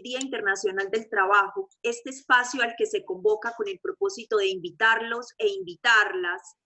Día Internacional del Trabajo, este espacio al que se convoca con el propósito de invitarlos e invitarlas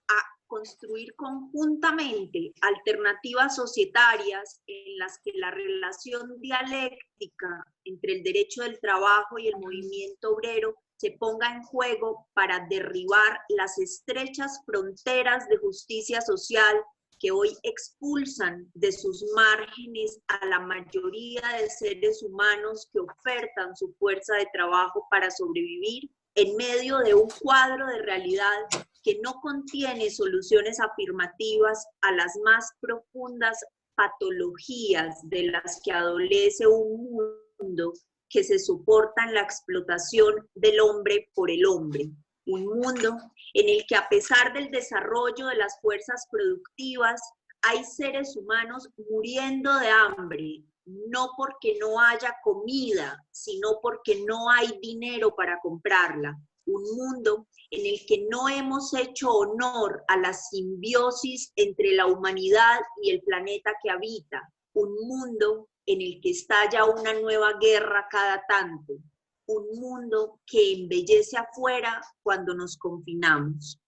a construir conjuntamente alternativas societarias en las que la relación dialéctica entre el derecho del trabajo y el movimiento obrero se ponga en juego para derribar las estrechas fronteras de justicia social que hoy expulsan de sus márgenes a la mayoría de seres humanos que ofertan su fuerza de trabajo para sobrevivir en medio de un cuadro de realidad que no contiene soluciones afirmativas a las más profundas patologías de las que adolece un mundo que se soporta en la explotación del hombre por el hombre. Un mundo en el que a pesar del desarrollo de las fuerzas productivas, hay seres humanos muriendo de hambre, no porque no haya comida, sino porque no hay dinero para comprarla. Un mundo en el que no hemos hecho honor a la simbiosis entre la humanidad y el planeta que habita. Un mundo en el que estalla una nueva guerra cada tanto. Un mundo que embellece afuera cuando nos confinamos.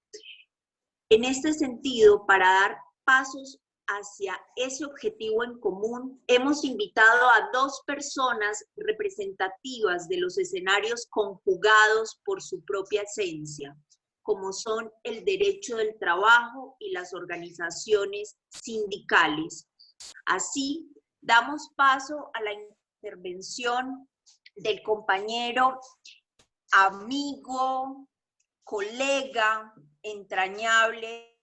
En este sentido, para dar pasos hacia ese objetivo en común, hemos invitado a dos personas representativas de los escenarios conjugados por su propia esencia, como son el derecho del trabajo y las organizaciones sindicales. Así, damos paso a la intervención del compañero, amigo, colega, entrañable,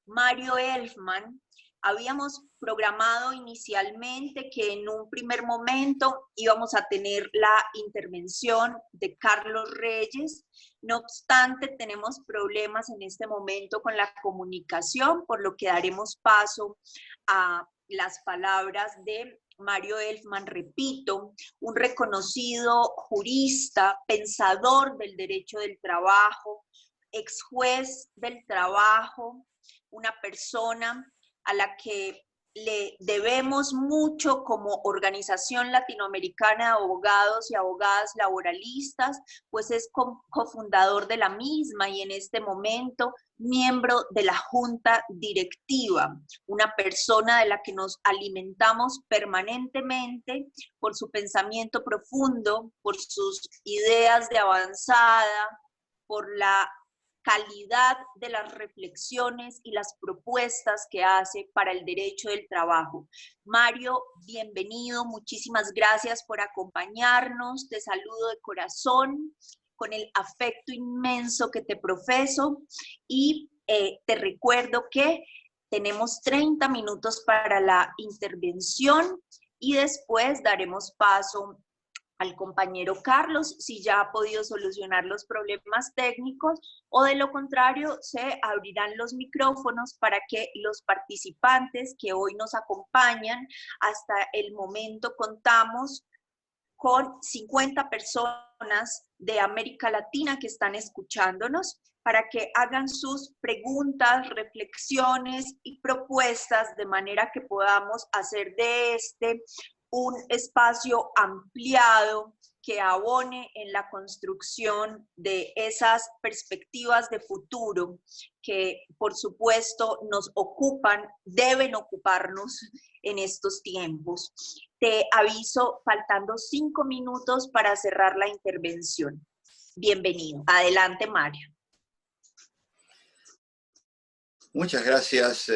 Mario Elfman. Habíamos programado inicialmente que en un primer momento íbamos a tener la intervención de Carlos Reyes. No obstante, tenemos problemas en este momento con la comunicación, por lo que daremos paso a las palabras de Mario Elfman, repito, un reconocido jurista, pensador del derecho del trabajo, ex juez del trabajo, una persona a la que le debemos mucho como Organización Latinoamericana de Abogados y Abogadas Laboralistas, pues es cofundador de la misma y en este momento miembro de la junta directiva, una persona de la que nos alimentamos permanentemente por su pensamiento profundo, por sus ideas de avanzada, por la calidad de las reflexiones y las propuestas que hace para el derecho del trabajo. Mario, bienvenido, muchísimas gracias por acompañarnos, te saludo de corazón, con el afecto inmenso que te profeso y te recuerdo que tenemos 30 minutos para la intervención y después daremos paso al compañero Carlos, si ya ha podido solucionar los problemas técnicos, o de lo contrario, se abrirán los micrófonos para que los participantes que hoy nos acompañan, hasta el momento contamos con 50 personas de América Latina que están escuchándonos, para que hagan sus preguntas, reflexiones y propuestas de manera que podamos hacer de este un espacio ampliado que abone en la construcción de esas perspectivas de futuro que, por supuesto, nos ocupan, deben ocuparnos en estos tiempos. Te aviso, faltando 5 minutos para cerrar la intervención. Bienvenido. Adelante, Mario. Muchas gracias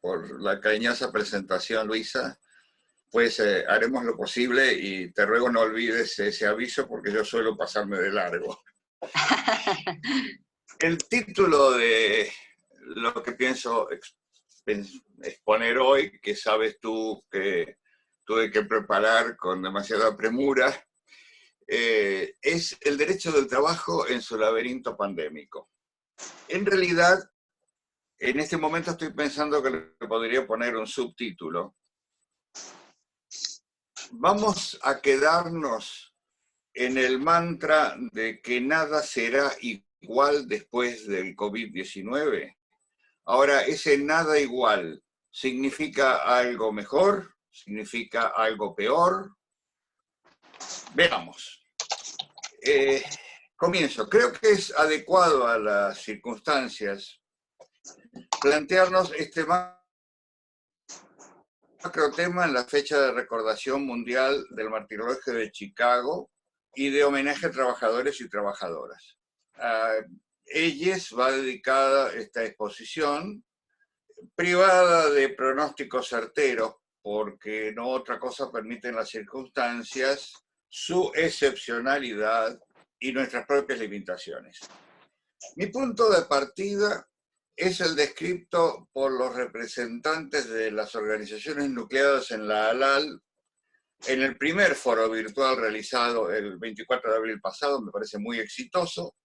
por la cariñosa presentación, Luisa. Pues haremos lo posible y te ruego no olvides ese aviso porque yo suelo pasarme de largo. El título de lo que pienso exponer hoy, que sabes tú que tuve que preparar con demasiada premura, es el derecho del trabajo en su laberinto pandémico. En realidad, en este momento estoy pensando que le podría poner un subtítulo. Vamos a quedarnos en el mantra de que nada será igual después del COVID-19. Ahora, ese nada igual, ¿significa algo mejor? ¿Significa algo peor? Veamos. Comienzo. Creo que es adecuado a las circunstancias plantearnos este macro tema en la fecha de recordación mundial del martirio de Chicago y de homenaje a trabajadores y trabajadoras. A ellas va dedicada esta exposición, privada de pronósticos certeros, porque no otra cosa permiten las circunstancias, su excepcionalidad y nuestras propias limitaciones. Mi punto de partida es el descrito por los representantes de las organizaciones nucleadas en la ALAL en el primer foro virtual realizado el 24 de abril pasado, me parece muy exitoso,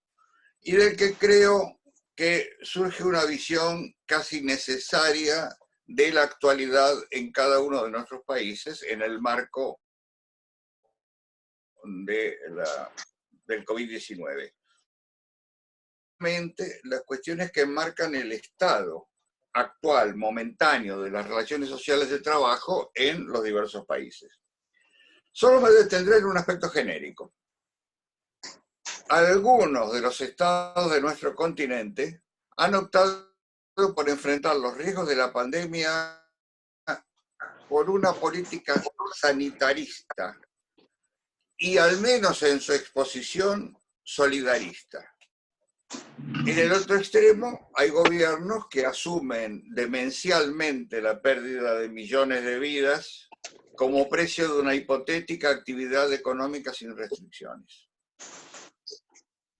y del que creo que surge una visión casi necesaria de la actualidad en cada uno de nuestros países en el marco del COVID-19. Las cuestiones que enmarcan el estado actual, momentáneo, de las relaciones sociales de trabajo en los diversos países. Solo me detendré en un aspecto genérico. Algunos de los estados de nuestro continente han optado por enfrentar los riesgos de la pandemia por una política sanitarista y, al menos en su exposición, solidarista. En el otro extremo hay gobiernos que asumen demencialmente la pérdida de millones de vidas como precio de una hipotética actividad económica sin restricciones.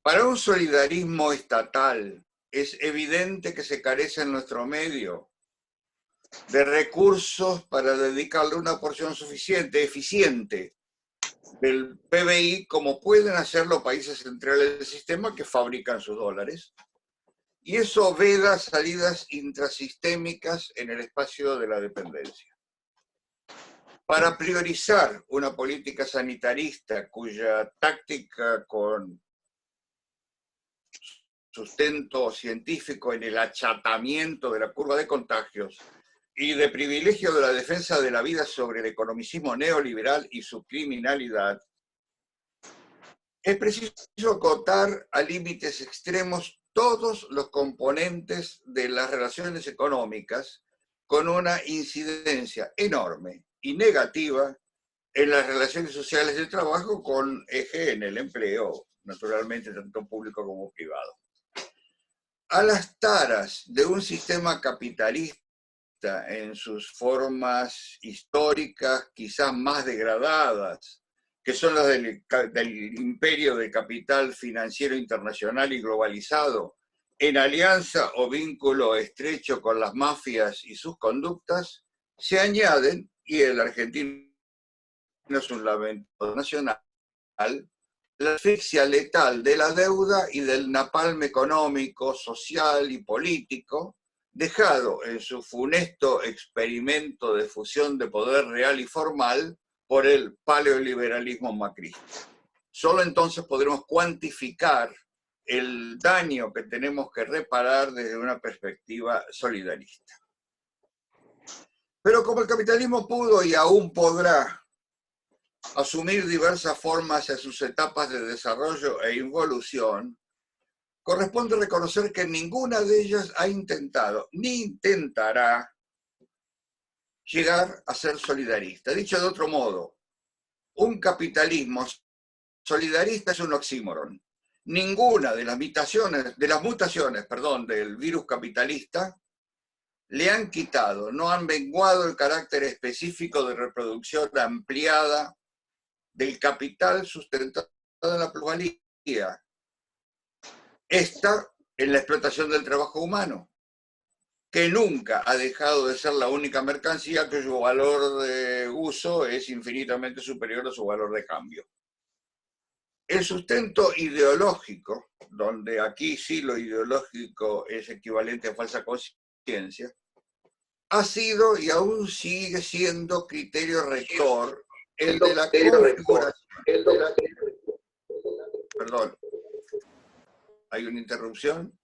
Para un solidarismo estatal es evidente que se carece en nuestro medio de recursos para dedicarle una porción suficiente, eficiente, del PBI, como pueden hacerlo países centrales del sistema que fabrican sus dólares. Y eso veda salidas intrasistémicas en el espacio de la dependencia. Para priorizar una política sanitarista cuya táctica con sustento científico en el achatamiento de la curva de contagios y de privilegio de la defensa de la vida sobre el economicismo neoliberal y su criminalidad, es preciso acotar a límites extremos todos los componentes de las relaciones económicas con una incidencia enorme y negativa en las relaciones sociales del trabajo con eje en el empleo, naturalmente tanto público como privado. A las taras de un sistema capitalista en sus formas históricas quizás más degradadas, que son las del imperio de capital financiero internacional y globalizado, en alianza o vínculo estrecho con las mafias y sus conductas, se añaden, y el argentino es un lamento nacional, la asfixia letal de la deuda y del napalm económico, social y político, dejado en su funesto experimento de fusión de poder real y formal por el paleoliberalismo macrista. Solo entonces podremos cuantificar el daño que tenemos que reparar desde una perspectiva solidarista. Pero como el capitalismo pudo y aún podrá asumir diversas formas en sus etapas de desarrollo e involución, corresponde reconocer que ninguna de ellas ha intentado, ni intentará, llegar a ser solidarista. Dicho de otro modo, un capitalismo solidarista es un oxímoron. Ninguna de las mutaciones del virus capitalista le han quitado, no han menguado el carácter específico de reproducción ampliada del capital sustentado en la plusvalía. Esta en la explotación del trabajo humano, que nunca ha dejado de ser la única mercancía cuyo valor de uso es infinitamente superior a su valor de cambio. El sustento ideológico, donde aquí sí lo ideológico es equivalente a falsa conciencia, ha sido y aún sigue siendo criterio rector el de la configuración. Perdón. ¿Hay una interrupción?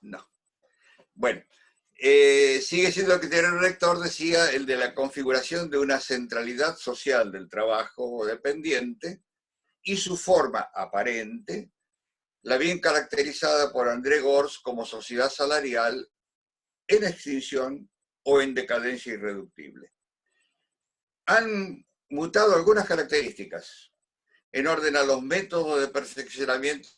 No. Bueno, sigue siendo el criterio rector, decía, el de la configuración de una centralidad social del trabajo dependiente y su forma aparente, la bien caracterizada por André Gorz como sociedad salarial en extinción o en decadencia irreductible. Han mutado algunas características en orden a los métodos de perfeccionamiento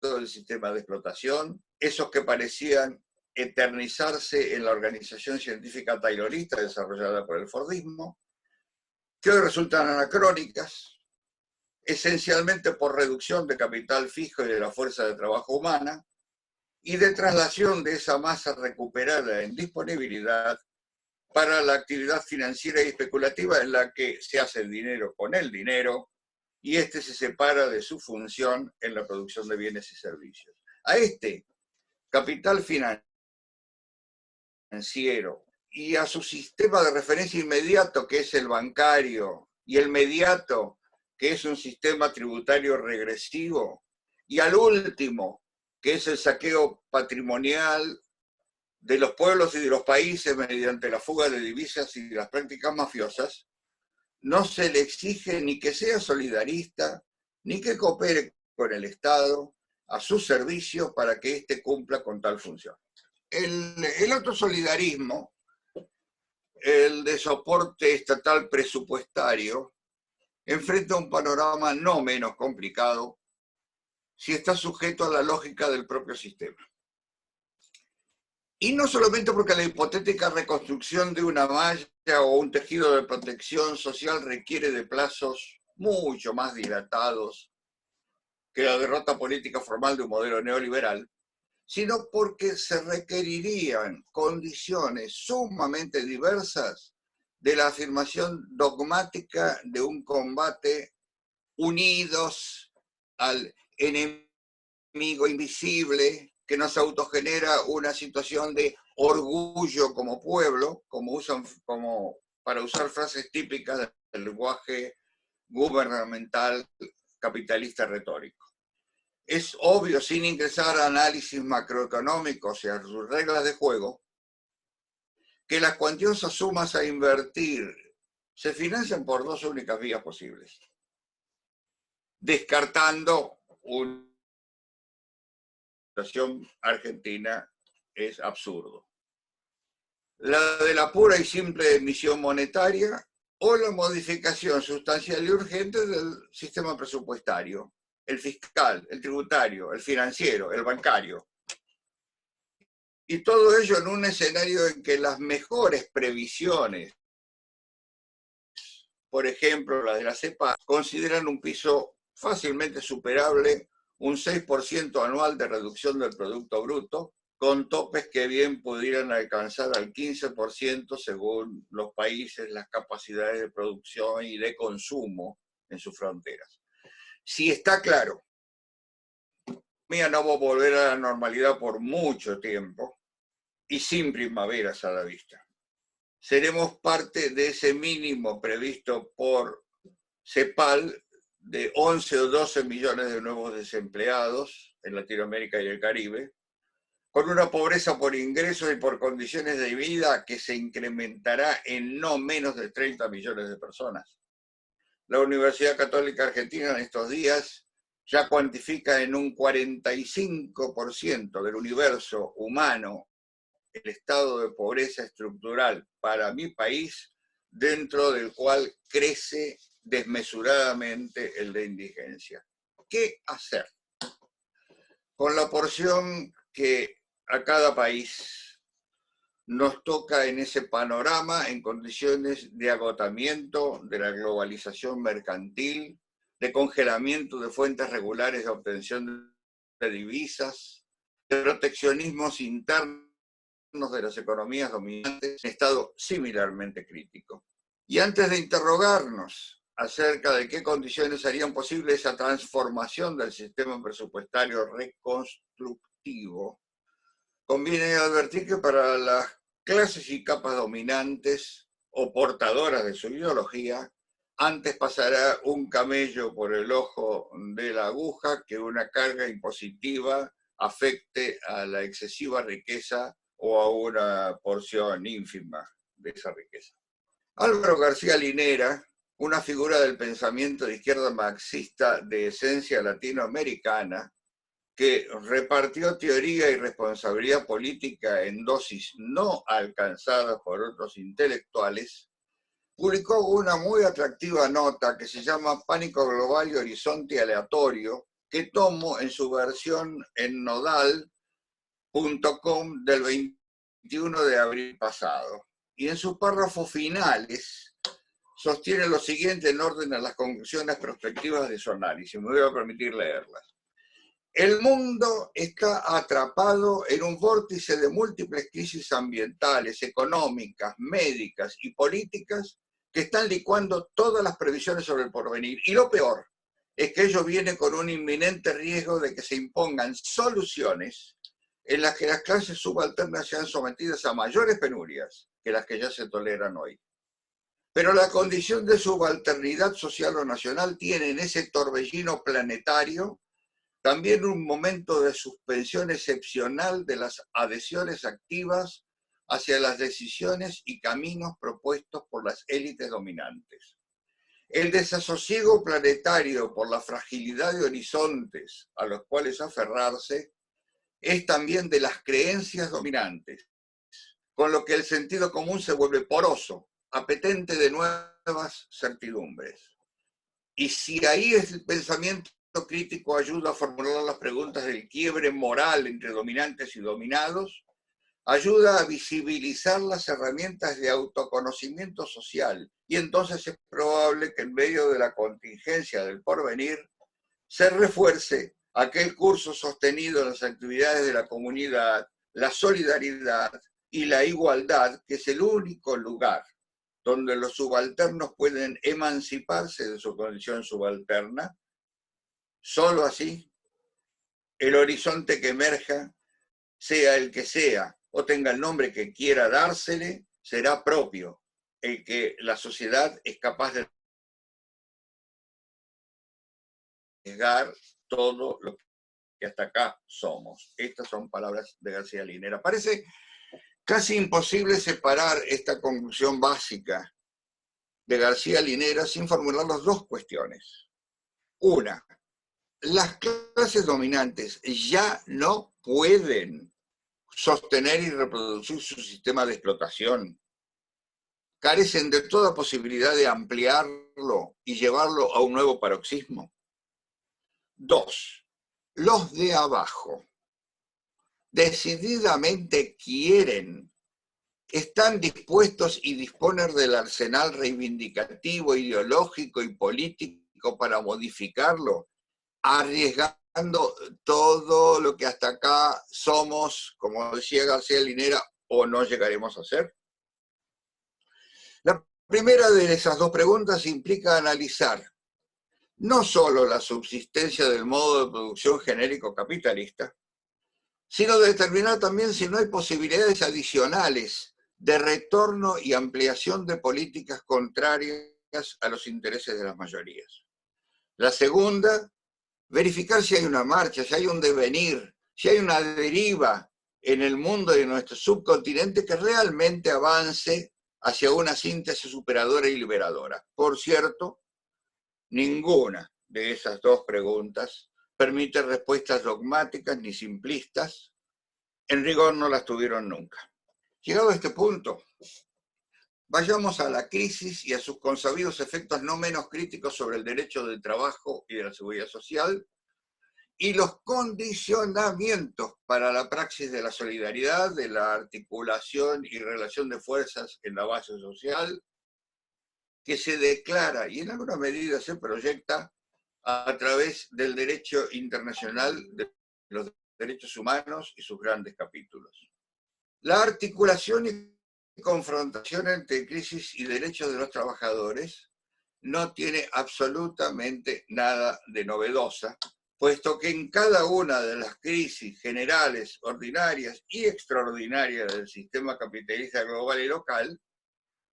del sistema de explotación, esos que parecían eternizarse en la organización científica taylorista desarrollada por el Fordismo, que hoy resultan anacrónicas, esencialmente por reducción de capital fijo y de la fuerza de trabajo humana, y de traslación de esa masa recuperada en disponibilidad para la actividad financiera y especulativa en la que se hace el dinero con el dinero y este se separa de su función en la producción de bienes y servicios. A este capital financiero y a su sistema de referencia inmediato, que es el bancario, y el mediato, que es un sistema tributario regresivo, y al último, que es el saqueo patrimonial de los pueblos y de los países mediante la fuga de divisas y las prácticas mafiosas, no se le exige ni que sea solidarista, ni que coopere con el Estado a su servicio para que éste cumpla con tal función. El otro solidarismo, el de soporte estatal presupuestario, enfrenta un panorama no menos complicado si está sujeto a la lógica del propio sistema. Y no solamente porque la hipotética reconstrucción de una malla o un tejido de protección social requiere de plazos mucho más dilatados que la derrota política formal de un modelo neoliberal, sino porque se requerirían condiciones sumamente diversas de la afirmación dogmática de un combate unidos al enemigo invisible que nos autogenera una situación de orgullo como pueblo, como para usar frases típicas del lenguaje gubernamental capitalista retórico. Es obvio, sin ingresar a análisis macroeconómicos y a sus reglas de juego, que las cuantiosas sumas a invertir se financian por dos únicas vías posibles, descartando una situación argentina es absurdo. La de la pura y simple emisión monetaria o la modificación sustancial y urgente del sistema presupuestario, el fiscal, el tributario, el financiero, el bancario. Y todo ello en un escenario en que las mejores previsiones, por ejemplo la de la CEPA, consideran un piso fácilmente superable, un 6% anual de reducción del Producto Bruto, con topes que bien pudieran alcanzar al 15% según los países, las capacidades de producción y de consumo en sus fronteras. Si está claro, mía no va a volver a la normalidad por mucho tiempo y sin primaveras a la vista. Seremos parte de ese mínimo previsto por CEPAL de 11 o 12 millones de nuevos desempleados en Latinoamérica y el Caribe, con una pobreza por ingresos y por condiciones de vida que se incrementará en no menos de 30 millones de personas. La Universidad Católica Argentina en estos días ya cuantifica en un 45% del universo humano el estado de pobreza estructural para mi país, dentro del cual crece desmesuradamente el de indigencia. ¿Qué hacer? Con la porción que a cada país nos toca en ese panorama en condiciones de agotamiento de la globalización mercantil, de congelamiento de fuentes regulares de obtención de divisas, de proteccionismos internos de las economías dominantes en estado similarmente crítico. Y antes de interrogarnos acerca de qué condiciones harían posible esa transformación del sistema presupuestario reconstructivo, conviene advertir que para las clases y capas dominantes o portadoras de su ideología, antes pasará un camello por el ojo de la aguja que una carga impositiva afecte a la excesiva riqueza o a una porción ínfima de esa riqueza. Álvaro García Linera, una figura del pensamiento de izquierda marxista de esencia latinoamericana, que repartió teoría y responsabilidad política en dosis no alcanzadas por otros intelectuales, publicó una muy atractiva nota que se llama Pánico Global y Horizonte Aleatorio, que tomo en su versión en nodal.com del 21 de abril pasado. Y en sus párrafos finales sostiene lo siguiente en orden a las conclusiones prospectivas de su análisis. Me voy a permitir leerlas. El mundo está atrapado en un vórtice de múltiples crisis ambientales, económicas, médicas y políticas que están licuando todas las previsiones sobre el porvenir. Y lo peor es que ello viene con un inminente riesgo de que se impongan soluciones en las que las clases subalternas sean sometidas a mayores penurias que las que ya se toleran hoy. Pero la condición de subalternidad social o nacional tiene en ese torbellino planetario también un momento de suspensión excepcional de las adhesiones activas hacia las decisiones y caminos propuestos por las élites dominantes. El desasosiego planetario por la fragilidad de horizontes a los cuales aferrarse es también de las creencias dominantes, con lo que el sentido común se vuelve poroso, apetente de nuevas certidumbres. Y si ahí es el pensamiento crítico ayuda a formular las preguntas del quiebre moral entre dominantes y dominados, ayuda a visibilizar las herramientas de autoconocimiento social, y entonces es probable que en medio de la contingencia del porvenir se refuerce aquel curso sostenido en las actividades de la comunidad, la solidaridad y la igualdad, que es el único lugar donde los subalternos pueden emanciparse de su condición subalterna. Solo así, el horizonte que emerja, sea el que sea, o tenga el nombre que quiera dársele, será propio, el que la sociedad es capaz de arriesgar todo lo que hasta acá somos. Estas son palabras de García Linera. Parece casi imposible separar esta conclusión básica de García Linera sin formular las dos cuestiones. Una, las clases dominantes ya no pueden sostener y reproducir su sistema de explotación. Carecen de toda posibilidad de ampliarlo y llevarlo a un nuevo paroxismo. Dos, los de abajo decididamente quieren, están dispuestos y disponen del arsenal reivindicativo, ideológico y político para modificarlo, arriesgando todo lo que hasta acá somos, como decía García Linera, o no llegaremos a ser. La primera de esas dos preguntas implica analizar no solo la subsistencia del modo de producción genérico capitalista, sino determinar también si no hay posibilidades adicionales de retorno y ampliación de políticas contrarias a los intereses de las mayorías. La segunda, verificar si hay una marcha, si hay un devenir, si hay una deriva en el mundo de nuestro subcontinente que realmente avance hacia una síntesis superadora y liberadora. Por cierto, ninguna de esas dos preguntas permite respuestas dogmáticas ni simplistas. En rigor no las tuvieron nunca. Llegado a este punto, vayamos a la crisis y a sus consabidos efectos no menos críticos sobre el derecho del trabajo y de la seguridad social, y los condicionamientos para la praxis de la solidaridad, de la articulación y relación de fuerzas en la base social, que se declara y en alguna medida se proyecta a través del derecho internacional de los derechos humanos y sus grandes capítulos. La articulación y confrontación entre crisis y derechos de los trabajadores no tiene absolutamente nada de novedosa, puesto que en cada una de las crisis generales, ordinarias y extraordinarias del sistema capitalista global y local,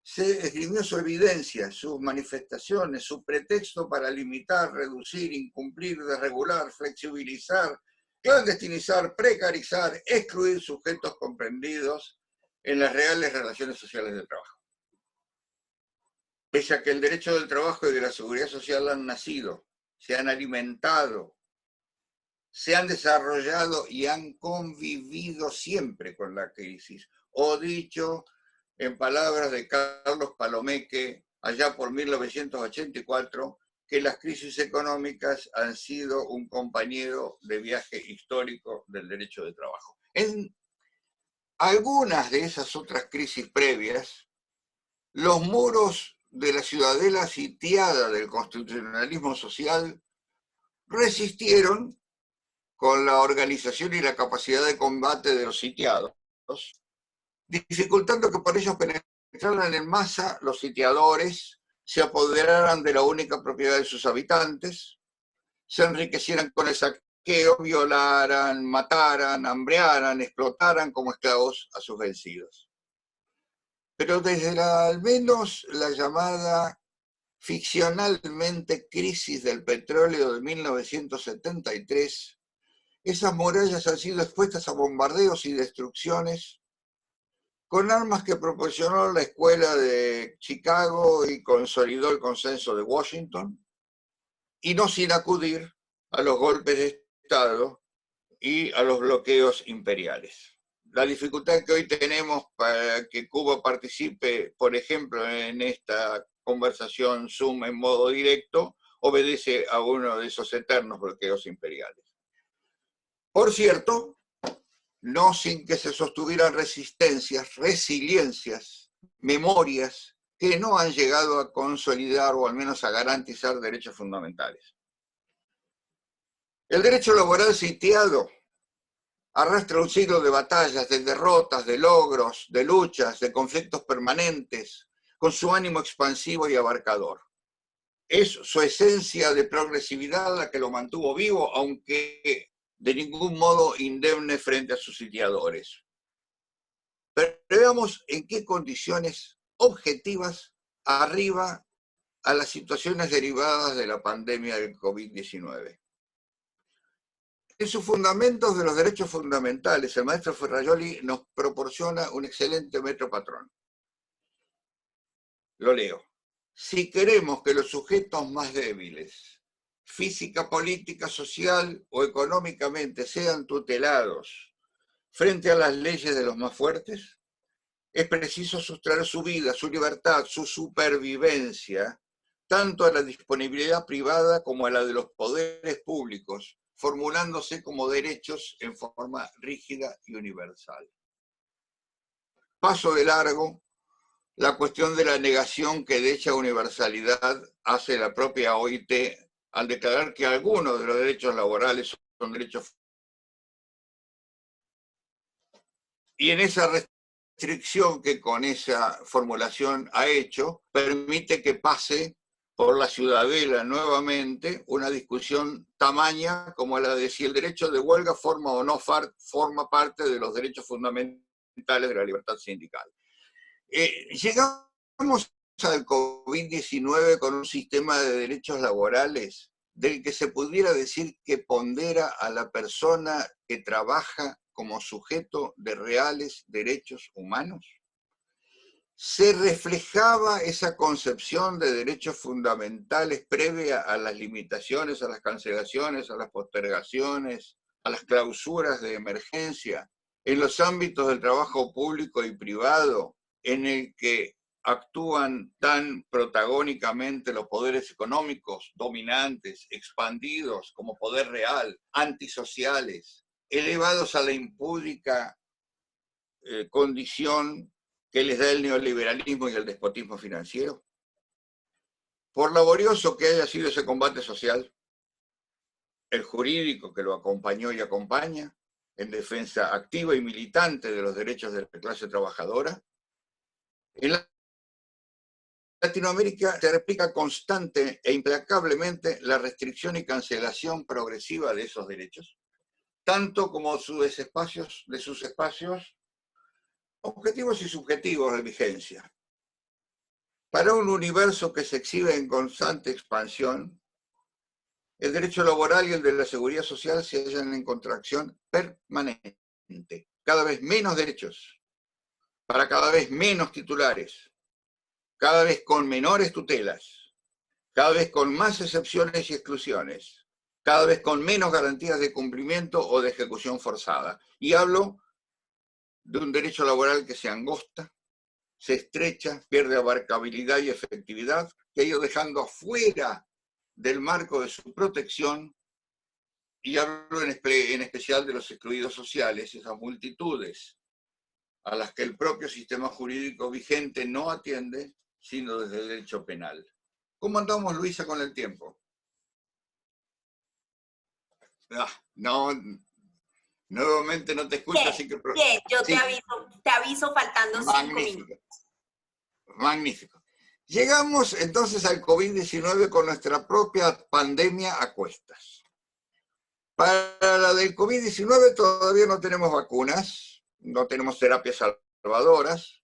se esgrimió su evidencia, sus manifestaciones, su pretexto para limitar, reducir, incumplir, desregular, flexibilizar, clandestinizar, precarizar, excluir sujetos comprendidos en las reales relaciones sociales del trabajo. Pese a que el derecho del trabajo y de la seguridad social han nacido, se han alimentado, se han desarrollado y han convivido siempre con la crisis. O dicho en palabras de Carlos Palomeque, allá por 1984, que las crisis económicas han sido un compañero de viaje histórico del derecho de trabajo. En algunas de esas otras crisis previas, los muros de la ciudadela sitiada del constitucionalismo social resistieron con la organización y la capacidad de combate de los sitiados, dificultando que por ellos penetraran en masa los sitiadores, se apoderaran de la única propiedad de sus habitantes, se enriquecieran con el saqueo, violaran, mataran, hambrearan, explotaran como esclavos a sus vencidos. Pero desde al menos la llamada ficcionalmente crisis del petróleo de 1973, esas murallas han sido expuestas a bombardeos y destrucciones con armas que proporcionó la Escuela de Chicago y consolidó el consenso de Washington, y no sin acudir a los golpes de Estado y a los bloqueos imperiales. La dificultad que hoy tenemos para que Cuba participe, por ejemplo, en esta conversación Zoom en modo directo, obedece a uno de esos eternos bloqueos imperiales. Por cierto, no sin que se sostuvieran resistencias, resiliencias, memorias que no han llegado a consolidar o al menos a garantizar derechos fundamentales. El derecho laboral sitiado arrastra un siglo de batallas, de derrotas, de logros, de luchas, de conflictos permanentes, con su ánimo expansivo y abarcador. Es su esencia de progresividad la que lo mantuvo vivo, aunque de ningún modo indemne frente a sus sitiadores. Pero veamos en qué condiciones objetivas arriba a las situaciones derivadas de la pandemia del COVID-19. En sus fundamentos de los derechos fundamentales, el maestro Ferrajoli nos proporciona un excelente metro patrón. Lo leo. Si queremos que los sujetos más débiles, física, política, social o económicamente, sean tutelados frente a las leyes de los más fuertes, es preciso sustraer su vida, su libertad, su supervivencia, tanto a la disponibilidad privada como a la de los poderes públicos, formulándose como derechos en forma rígida y universal. Paso de largo la cuestión de la negación que de dicha universalidad hace la propia OIT al declarar que algunos de los derechos laborales son derechos. Y en esa restricción que con esa formulación ha hecho, permite que pase por la ciudadela nuevamente una discusión tamaña como la de si el derecho de huelga forma o no forma parte de los derechos fundamentales de la libertad sindical. Llegamos al COVID-19 con un sistema de derechos laborales del que se pudiera decir que pondera a la persona que trabaja como sujeto de reales derechos humanos. ¿Se reflejaba esa concepción de derechos fundamentales previa a las limitaciones, a las cancelaciones, a las postergaciones, a las clausuras de emergencia en los ámbitos del trabajo público y privado, en el que actúan tan protagónicamente los poderes económicos dominantes, expandidos como poder real, antisociales, elevados a la impúdica condición que les da el neoliberalismo y el despotismo financiero? Por laborioso que haya sido ese combate social, el jurídico que lo acompañó y acompaña, en defensa activa y militante de los derechos de la clase trabajadora, en Latinoamérica se replica constante e implacablemente la restricción y cancelación progresiva de esos derechos, tanto como de sus espacios objetivos y subjetivos de vigencia. Para un universo que se exhibe en constante expansión, el derecho laboral y el de la seguridad social se hallan en contracción permanente. Cada vez menos derechos, para cada vez menos titulares, cada vez con menores tutelas, cada vez con más excepciones y exclusiones, cada vez con menos garantías de cumplimiento o de ejecución forzada. Y hablo de un derecho laboral que se angosta, se estrecha, pierde abarcabilidad y efectividad, que ha ido dejando afuera del marco de su protección, y hablo en especial de los excluidos sociales, esas multitudes a las que el propio sistema jurídico vigente no atiende, sino desde el derecho penal. ¿Cómo andamos, Luisa, con el tiempo? No, nuevamente no te escucho, Bien, así que... bien, yo Sí, te aviso faltando 5 minutos. magnífico, magnífico. Llegamos entonces al COVID-19 con nuestra propia pandemia a cuestas. Para la del COVID-19 todavía no tenemos vacunas, no tenemos terapias salvadoras.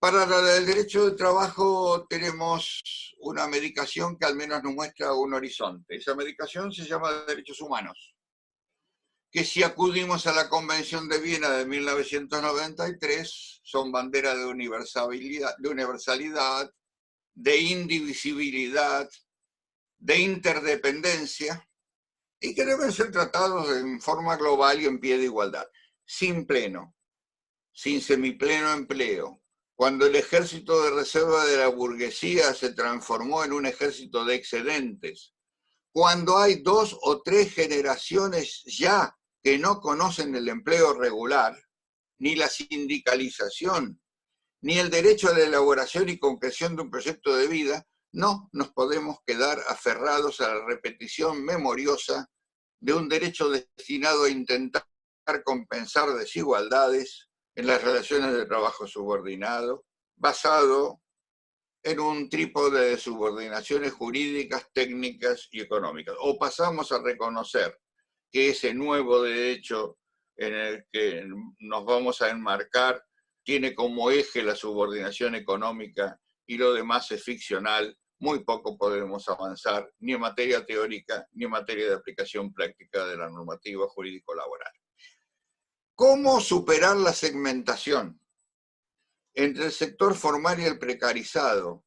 Para la del derecho de trabajo tenemos una medicación que al menos nos muestra un horizonte. Esa medicación se llama derechos humanos, que si acudimos a la Convención de Viena de 1993, son bandera de universalidad, de indivisibilidad, de interdependencia, y que deben ser tratados en forma global y en pie de igualdad, sin pleno, sin semipleno empleo. Cuando el ejército de reserva de la burguesía se transformó en un ejército de excedentes, cuando hay 2 o 3 generaciones ya que no conocen el empleo regular, ni la sindicalización, ni el derecho a la elaboración y concreción de un proyecto de vida, no nos podemos quedar aferrados a la repetición memoriosa de un derecho destinado a intentar compensar desigualdades en las relaciones de trabajo subordinado, basado en un trípode de subordinaciones jurídicas, técnicas y económicas. O pasamos a reconocer que ese nuevo derecho en el que nos vamos a enmarcar tiene como eje la subordinación económica y lo demás es ficcional, muy poco podremos avanzar ni en materia teórica ni en materia de aplicación práctica de la normativa jurídico-laboral. ¿Cómo superar la segmentación entre el sector formal y el precarizado,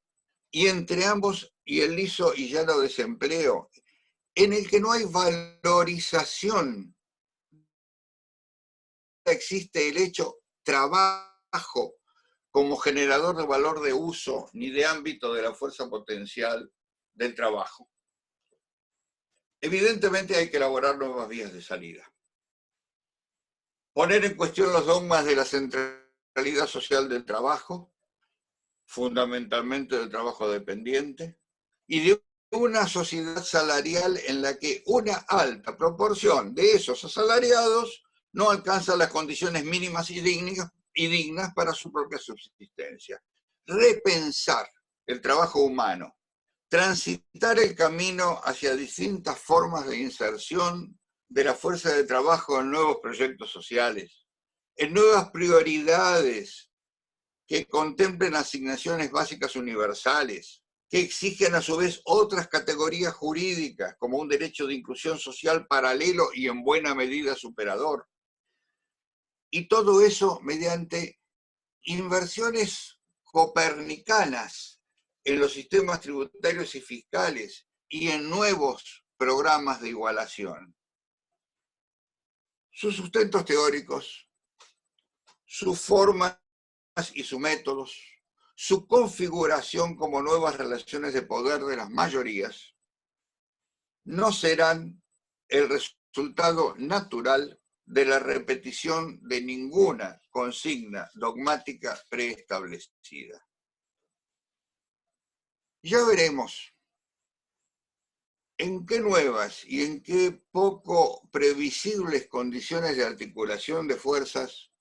y entre ambos y el liso y llano desempleo, en el que no hay valorización? Existe el hecho trabajo como generador de valor de uso ni de ámbito de la fuerza potencial del trabajo. Evidentemente hay que elaborar nuevas vías de salida. Poner en cuestión los dogmas de la centralidad social del trabajo, fundamentalmente del trabajo dependiente, y de una sociedad salarial en la que una alta proporción de esos asalariados no alcanza las condiciones mínimas y dignas para su propia subsistencia. Repensar el trabajo humano, transitar el camino hacia distintas formas de inserción de la fuerza de trabajo en nuevos proyectos sociales, en nuevas prioridades que contemplen asignaciones básicas universales, que exigen a su vez otras categorías jurídicas, como un derecho de inclusión social paralelo y en buena medida superador. Y todo eso mediante inversiones copernicanas en los sistemas tributarios y fiscales y en nuevos programas de igualación. Sus sustentos teóricos, sus formas y sus métodos, su configuración como nuevas relaciones de poder de las mayorías, no serán el resultado natural de la repetición de ninguna consigna dogmática preestablecida. Ya veremos en qué nuevas y en qué poco previsibles condiciones de articulación de fuerzas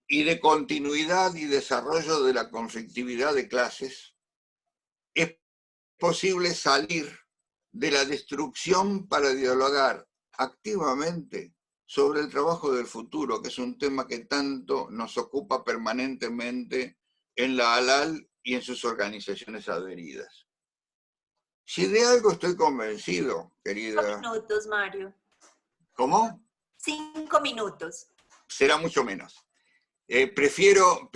y de continuidad y desarrollo de la conflictividad de clases es posible salir de la destrucción para dialogar activamente sobre el trabajo del futuro, que es un tema que tanto nos ocupa permanentemente en la ALAL y en sus organizaciones adheridas. Si de algo estoy convencido, querida... 5 minutos, Mario. ¿Cómo? 5 minutos. Será mucho menos. Prefiero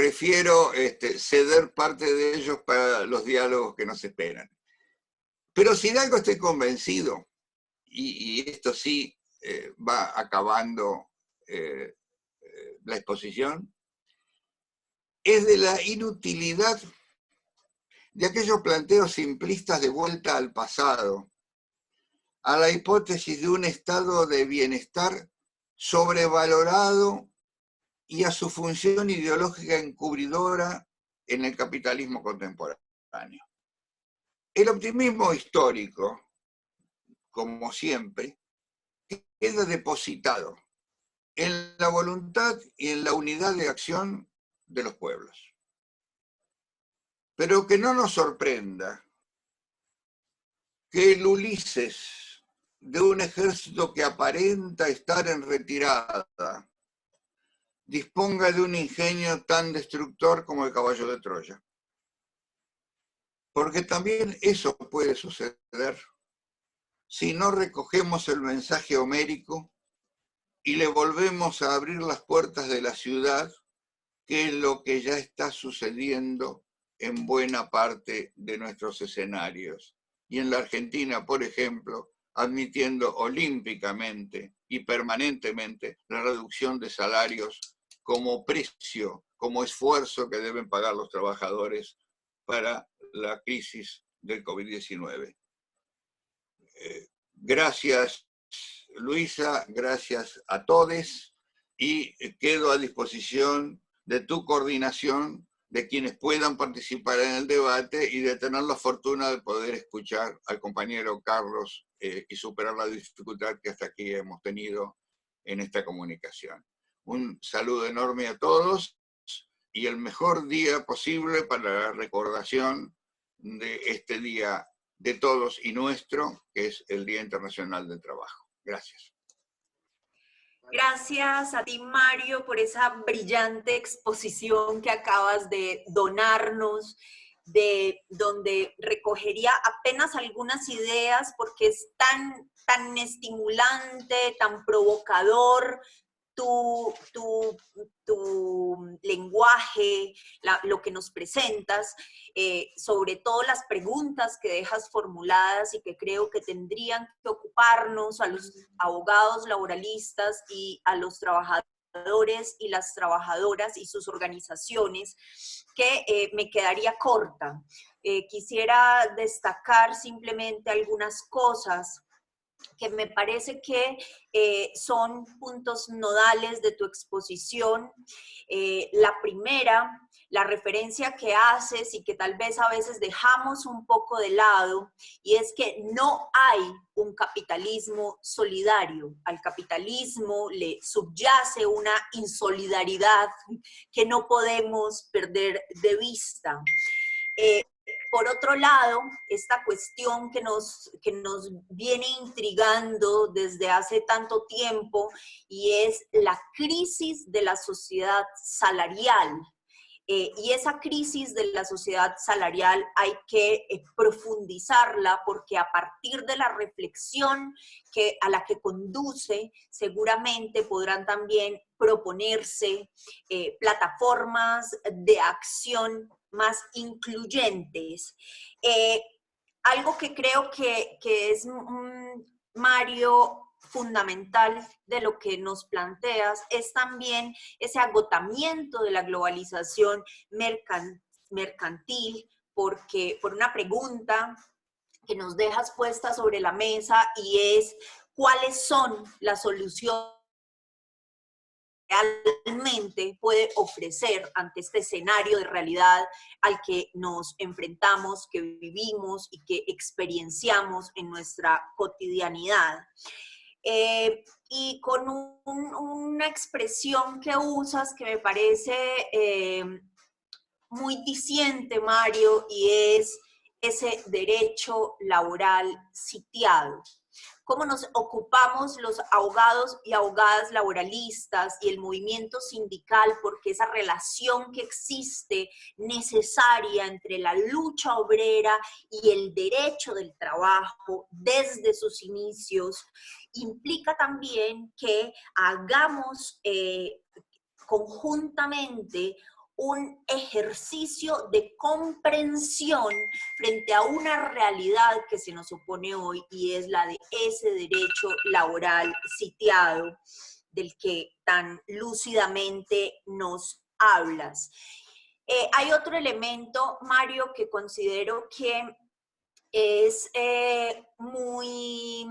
ceder parte de ellos para los diálogos que nos esperan. Pero si de algo estoy convencido, y esto sí va acabando la exposición, es de la inutilidad de aquellos planteos simplistas de vuelta al pasado, a la hipótesis de un estado de bienestar sobrevalorado y a su función ideológica encubridora en el capitalismo contemporáneo. El optimismo histórico, como siempre, queda depositado en la voluntad y en la unidad de acción de los pueblos. Pero que no nos sorprenda que el Ulises de un ejército que aparenta estar en retirada disponga de un ingenio tan destructor como el caballo de Troya. Porque también eso puede suceder si no recogemos el mensaje homérico y le volvemos a abrir las puertas de la ciudad, que es lo que ya está sucediendo en buena parte de nuestros escenarios. Y en la Argentina, por ejemplo, admitiendo olímpicamente y permanentemente la reducción de salarios como precio, como esfuerzo que deben pagar los trabajadores para la crisis del COVID-19. Gracias, Luisa, gracias a todos y quedo a disposición de tu coordinación, de quienes puedan participar en el debate y de tener la fortuna de poder escuchar al compañero Carlos y superar la dificultad que hasta aquí hemos tenido en esta comunicación. Un saludo enorme a todos y el mejor día posible para la recordación de este día de todos y nuestro, que es el Día Internacional del Trabajo. Gracias. Gracias a ti, Mario, por esa brillante exposición que acabas de donarnos, de donde recogería apenas algunas ideas, porque es tan estimulante, tan provocador, tu lenguaje, lo que nos presentas, sobre todo las preguntas que dejas formuladas y que creo que tendrían que ocuparnos a los abogados laboralistas y a los trabajadores y las trabajadoras y sus organizaciones, que me quedaría corta. Quisiera destacar simplemente algunas cosas que me parece que son puntos nodales de tu exposición. La primera, la referencia que haces y que tal vez a veces dejamos un poco de lado, y es que no hay un capitalismo solidario. Al capitalismo le subyace una insolidaridad que no podemos perder de vista. Por otro lado, esta cuestión que nos viene intrigando desde hace tanto tiempo, y es la crisis de la sociedad salarial. Y esa crisis de la sociedad salarial hay que profundizarla, porque a partir de la reflexión a la que conduce, seguramente podrán también proponerse plataformas de acción más incluyentes. Algo que creo que es, Mario, fundamental de lo que nos planteas es también ese agotamiento de la globalización mercantil, porque por una pregunta que nos dejas puesta sobre la mesa, y es: ¿cuáles son las soluciones realmente puede ofrecer ante este escenario de realidad al que nos enfrentamos, que vivimos y que experienciamos en nuestra cotidianidad? Y con una expresión que usas que me parece muy diciente, Mario, y es ese derecho laboral sitiado. cómo nos ocupamos los abogados y abogadas laboralistas y el movimiento sindical, porque esa relación que existe necesaria entre la lucha obrera y el derecho del trabajo desde sus inicios, implica también que hagamos conjuntamente un ejercicio de comprensión frente a una realidad que se nos opone hoy, y es la de ese derecho laboral sitiado del que tan lúcidamente nos hablas. Hay otro elemento, Mario, que considero que es muy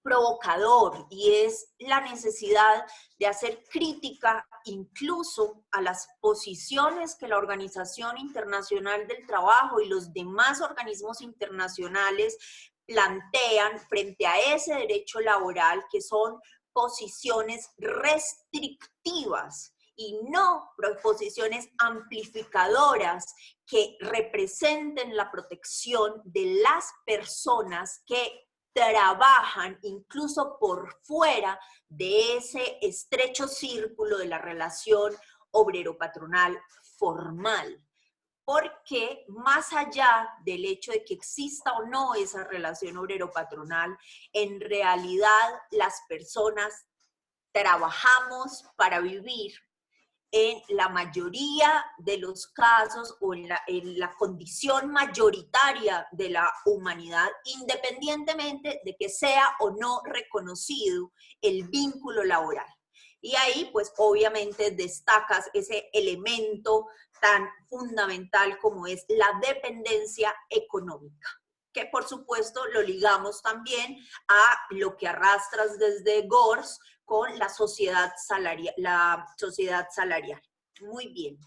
provocador, y es la necesidad de hacer crítica incluso a las posiciones que la Organización Internacional del Trabajo y los demás organismos internacionales plantean frente a ese derecho laboral, que son posiciones restrictivas y no posiciones amplificadoras que representen la protección de las personas que trabajan incluso por fuera de ese estrecho círculo de la relación obrero-patronal formal. Porque más allá del hecho de que exista o no esa relación obrero-patronal, en realidad las personas trabajamos para vivir en la mayoría de los casos, o en la condición mayoritaria de la humanidad, independientemente de que sea o no reconocido el vínculo laboral. Y ahí, pues, obviamente destacas ese elemento tan fundamental como es la dependencia económica, que por supuesto lo ligamos también a lo que arrastras desde Gors con la sociedad salarial. Muy bien.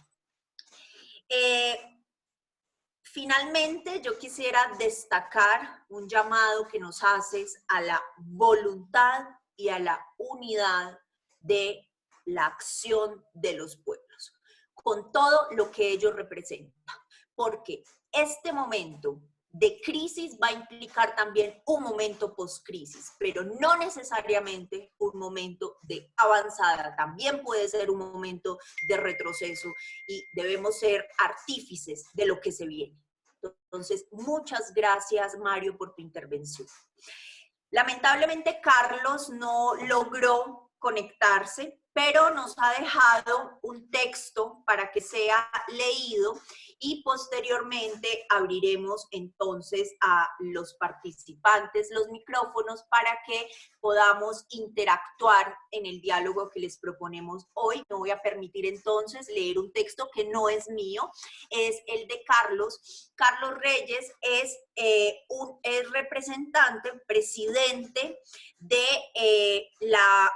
Finalmente, yo quisiera destacar un llamado que nos haces a la voluntad y a la unidad de la acción de los pueblos, con todo lo que ello representa, porque este momento de crisis va a implicar también un momento post-crisis, pero no necesariamente un momento de avanzada, también puede ser un momento de retroceso, y debemos ser artífices de lo que se viene. Entonces, muchas gracias, Mario, por tu intervención. Lamentablemente, Carlos no logró conectarse, pero nos ha dejado un texto para que sea leído, y posteriormente abriremos entonces a los participantes los micrófonos para que podamos interactuar en el diálogo que les proponemos hoy. Me voy a permitir entonces leer un texto que no es mío, es el de Carlos. Carlos Reyes es representante, presidente de la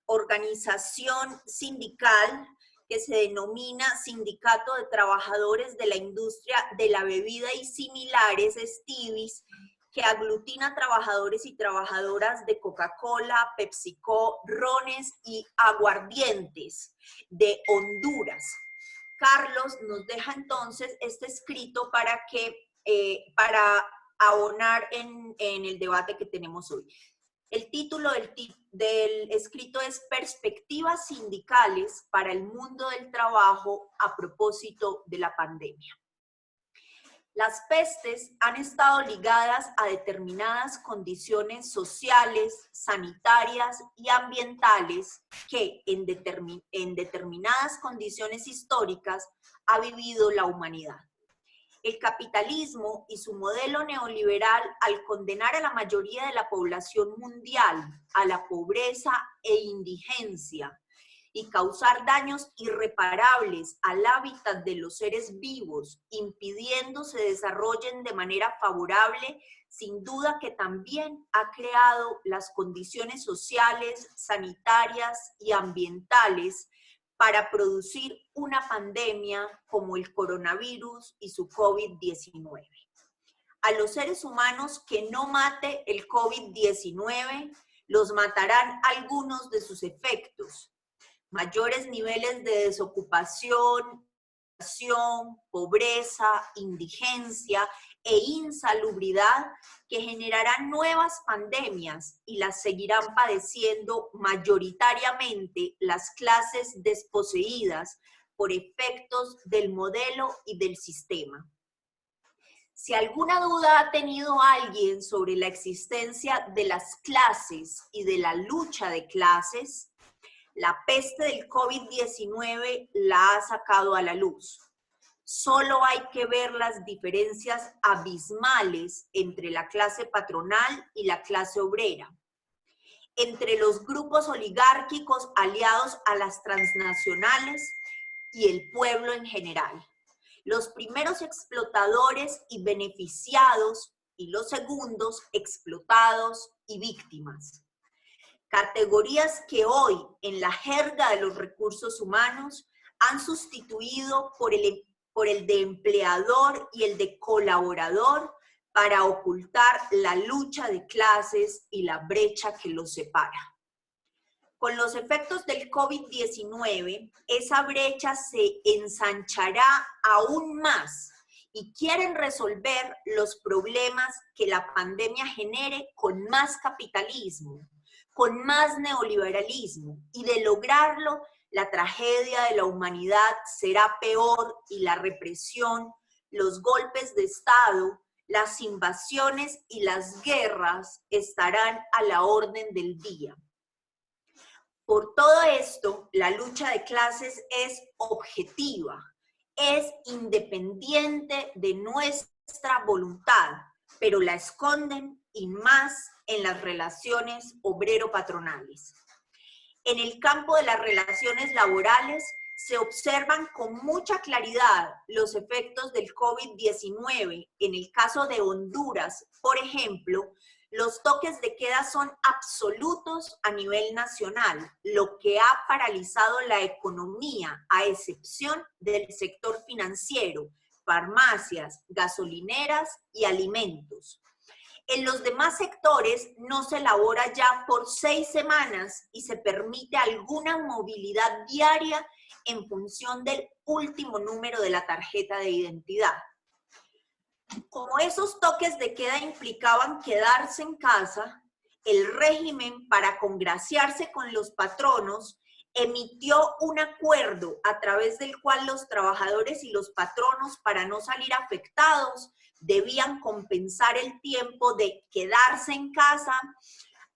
organización sindical que se denomina Sindicato de Trabajadores de la Industria de la Bebida y Similares, STIBIS, que aglutina trabajadores y trabajadoras de Coca-Cola, PepsiCo, rones y aguardientes de Honduras. Carlos nos deja entonces este escrito para abonar en el debate que tenemos hoy. El título del escrito es Perspectivas sindicales para el mundo del trabajo a propósito de la pandemia. Las pestes han estado ligadas a determinadas condiciones sociales, sanitarias y ambientales que en determinadas condiciones históricas ha vivido la humanidad. El capitalismo y su modelo neoliberal, al condenar a la mayoría de la población mundial a la pobreza e indigencia y causar daños irreparables al hábitat de los seres vivos, impidiendo se desarrollen de manera favorable, sin duda que también ha creado las condiciones sociales, sanitarias y ambientales para producir una pandemia como el coronavirus y su COVID-19. A los seres humanos que no mate el COVID-19, los matarán algunos de sus efectos: mayores niveles de desocupación, migración, pobreza, indigencia e insalubridad que generarán nuevas pandemias y las seguirán padeciendo mayoritariamente las clases desposeídas por efectos del modelo y del sistema. Si alguna duda ha tenido alguien sobre la existencia de las clases y de la lucha de clases, la peste del COVID-19 la ha sacado a la luz. Solo hay que ver las diferencias abismales entre la clase patronal y la clase obrera, entre los grupos oligárquicos aliados a las transnacionales y el pueblo en general. Los primeros explotadores y beneficiados y los segundos explotados y víctimas. Categorías que hoy en la jerga de los recursos humanos han sustituido por el de empleador y el de colaborador para ocultar la lucha de clases y la brecha que los separa. Con los efectos del COVID-19, esa brecha se ensanchará aún más y quieren resolver los problemas que la pandemia genere con más capitalismo, con más neoliberalismo, y de lograrlo, la tragedia de la humanidad será peor y la represión, los golpes de Estado, las invasiones y las guerras estarán a la orden del día. Por todo esto, la lucha de clases es objetiva, es independiente de nuestra voluntad, pero la esconden y más en las relaciones obrero-patronales. En el campo de las relaciones laborales se observan con mucha claridad los efectos del COVID-19. En el caso de Honduras, por ejemplo, los toques de queda son absolutos a nivel nacional, lo que ha paralizado la economía, a excepción del sector financiero, farmacias, gasolineras y alimentos. En los demás sectores no se labora ya por 6 semanas y se permite alguna movilidad diaria en función del último número de la tarjeta de identidad. Como esos toques de queda implicaban quedarse en casa, el régimen, para congraciarse con los patronos, emitió un acuerdo a través del cual los trabajadores y los patronos, para no salir afectados, debían compensar el tiempo de quedarse en casa,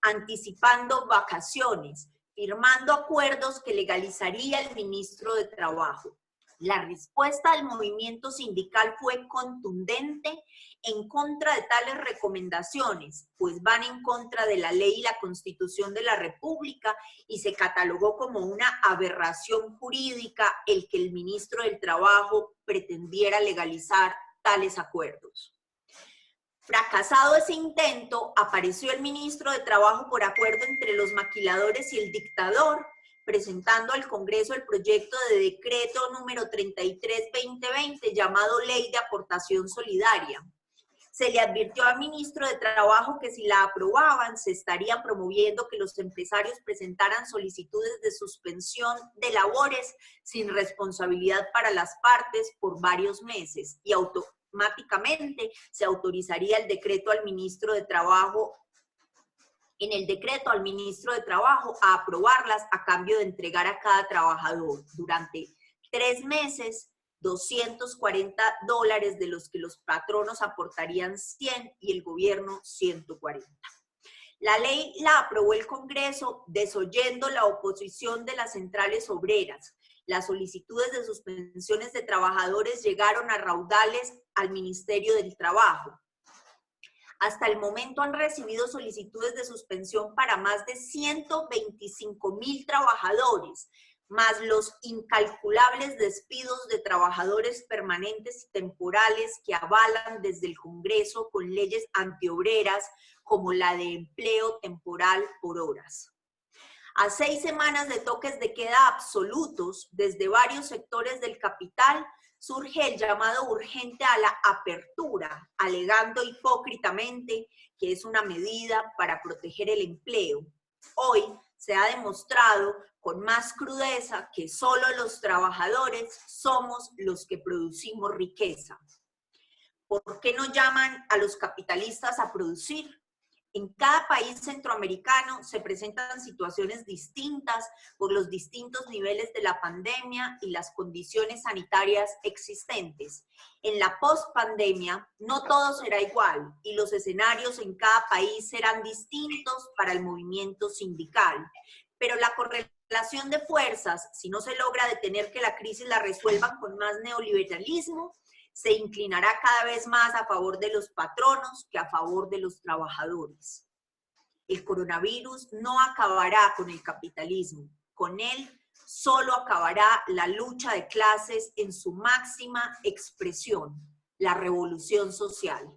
anticipando vacaciones, firmando acuerdos que legalizaría el ministro de Trabajo. La respuesta del movimiento sindical fue contundente en contra de tales recomendaciones, pues van en contra de la ley y la Constitución de la República, y se catalogó como una aberración jurídica el que el ministro del Trabajo pretendiera legalizar tales acuerdos. Fracasado ese intento, apareció el ministro de Trabajo por acuerdo entre los maquiladores y el dictador, presentando al Congreso el proyecto de decreto número 33/2020 llamado Ley de Aportación Solidaria. Se le advirtió al ministro de Trabajo que si la aprobaban, se estarían promoviendo que los empresarios presentaran solicitudes de suspensión de labores sin responsabilidad para las partes por varios meses, y automáticamente se autorizaría el decreto al ministro de Trabajo, en el decreto al ministro de Trabajo, a aprobarlas a cambio de entregar a cada trabajador durante 3 meses $240, de los que los patronos aportarían 100 y el gobierno 140. La ley la aprobó el Congreso desoyendo la oposición de las centrales obreras. Las solicitudes de suspensiones de trabajadores llegaron a raudales al Ministerio del Trabajo. Hasta el momento han recibido solicitudes de suspensión para más de 125,000 trabajadores, más los incalculables despidos de trabajadores permanentes y temporales que avalan desde el Congreso con leyes antiobreras como la de empleo temporal por horas. A 6 semanas de toques de queda absolutos desde varios sectores del capital, surge el llamado urgente a la apertura, alegando hipócritamente que es una medida para proteger el empleo. Hoy se ha demostrado con más crudeza que solo los trabajadores somos los que producimos riqueza. ¿Por qué no llaman a los capitalistas a producir? En cada país centroamericano se presentan situaciones distintas por los distintos niveles de la pandemia y las condiciones sanitarias existentes. En la post-pandemia no todo será igual y los escenarios en cada país serán distintos para el movimiento sindical. Pero la correlación de fuerzas, si no se logra detener que la crisis la resuelvan con más neoliberalismo, se inclinará cada vez más a favor de los patronos que a favor de los trabajadores. El coronavirus no acabará con el capitalismo, con él solo acabará la lucha de clases en su máxima expresión, la revolución social.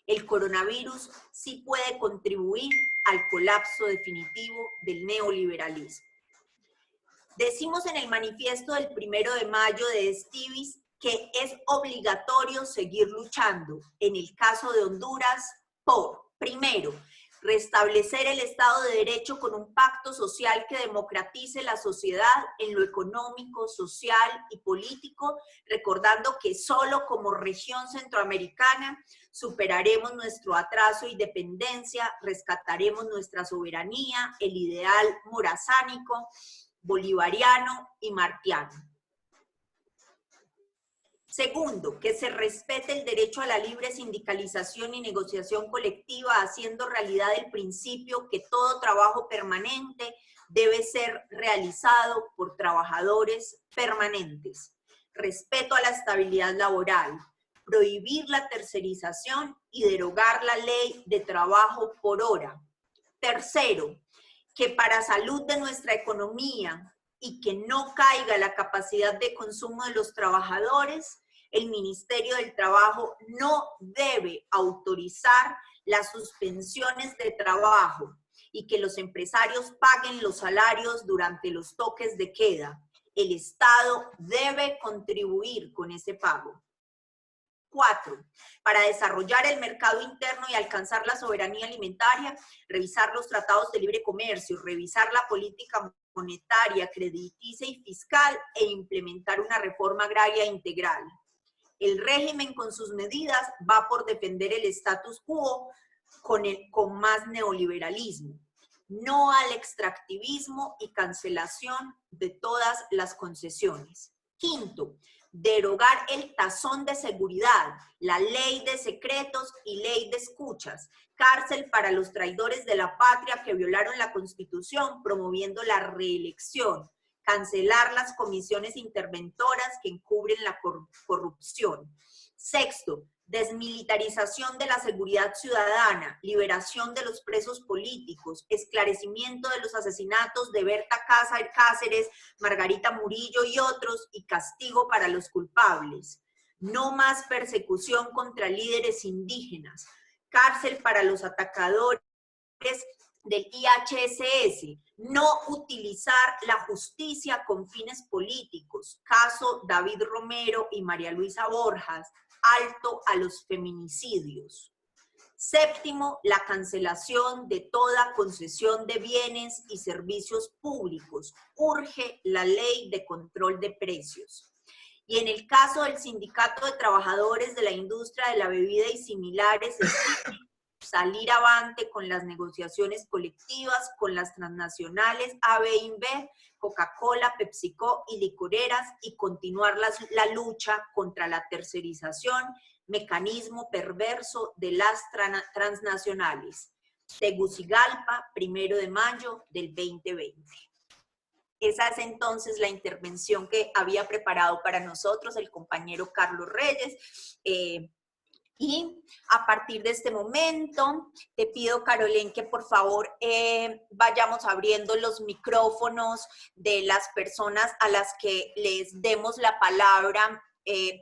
El coronavirus sí puede contribuir al colapso definitivo del neoliberalismo. Decimos en el manifiesto del 1 de mayo de Estivis que es obligatorio seguir luchando, en el caso de Honduras, por, primero, restablecer el Estado de Derecho con un pacto social que democratice la sociedad en lo económico, social y político, recordando que solo como región centroamericana superaremos nuestro atraso y dependencia, rescataremos nuestra soberanía, el ideal morazánico, bolivariano y martiano. Segundo, que se respete el derecho a la libre sindicalización y negociación colectiva, haciendo realidad el principio que todo trabajo permanente debe ser realizado por trabajadores permanentes. Respeto a la estabilidad laboral, prohibir la tercerización y derogar la ley de trabajo por hora. Tercero, que para salud de nuestra economía y que no caiga la capacidad de consumo de los trabajadores, el Ministerio del Trabajo no debe autorizar las suspensiones de trabajo y que los empresarios paguen los salarios durante los toques de queda. El Estado debe contribuir con ese pago. 4. Para desarrollar el mercado interno y alcanzar la soberanía alimentaria, revisar los tratados de libre comercio, revisar la política monetaria, crediticia y fiscal e implementar una reforma agraria integral. El régimen con sus medidas va por defender el status quo con más neoliberalismo, no al extractivismo y cancelación de todas las concesiones. Quinto, derogar el tazón de seguridad, la ley de secretos y ley de escuchas, cárcel para los traidores de la patria que violaron la Constitución promoviendo la reelección, cancelar las comisiones interventoras que encubren la corrupción. Sexto, desmilitarización de la seguridad ciudadana, liberación de los presos políticos, esclarecimiento de los asesinatos de Berta Cáceres, Margarita Murillo y otros, y castigo para los culpables. No más persecución contra líderes indígenas, cárcel para los atacadores del IHSS, no utilizar la justicia con fines políticos, caso David Romero y María Luisa Borjas, alto a los feminicidios. Séptimo, la cancelación de toda concesión de bienes y servicios públicos. Urge la ley de control de precios. Y en el caso del Sindicato de Trabajadores de la Industria de la Bebida y similares, salir avante con las negociaciones colectivas con las transnacionales AB InBev, Coca-Cola, PepsiCo y licoreras y continuar la lucha contra la tercerización, mecanismo perverso de las transnacionales. Tegucigalpa, 1 de mayo del 2020. Esa es entonces la intervención que había preparado para nosotros el compañero Carlos Reyes. Y a partir de este momento, te pido, Carolén, que por favor vayamos abriendo los micrófonos de las personas a las que les demos la palabra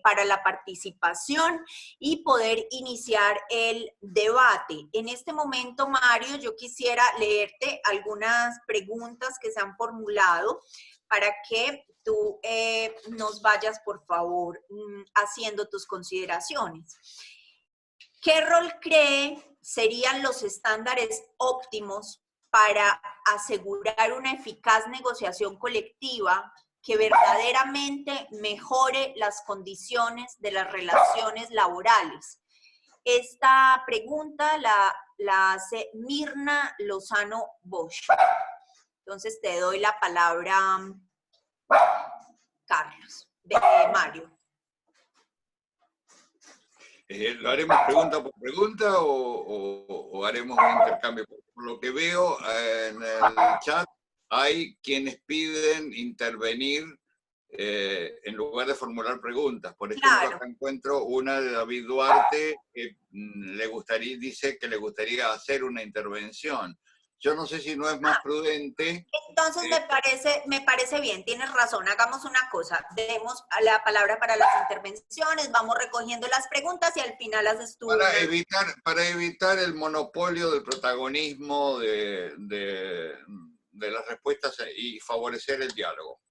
para la participación y poder iniciar el debate. En este momento, Mario, yo quisiera leerte algunas preguntas que se han formulado para que tú nos vayas, por favor, haciendo tus consideraciones. ¿Qué rol cree serían los estándares óptimos para asegurar una eficaz negociación colectiva que verdaderamente mejore las condiciones de las relaciones laborales? Esta pregunta la hace Mirna Lozano Bosch. Entonces te doy la palabra, Carlos, Mario. ¿Lo haremos pregunta por pregunta o haremos un intercambio? Por lo que veo en el chat, hay quienes piden intervenir en lugar de formular preguntas. Por ejemplo, Claro. acá encuentro una de David Duarte que dice que le gustaría hacer una intervención. Yo no sé si no es más prudente. Entonces me parece bien, tienes razón, hagamos una cosa, demos la palabra para las intervenciones, vamos recogiendo las preguntas y al final haces tú. Para evitar el monopolio del protagonismo de las respuestas y favorecer el diálogo.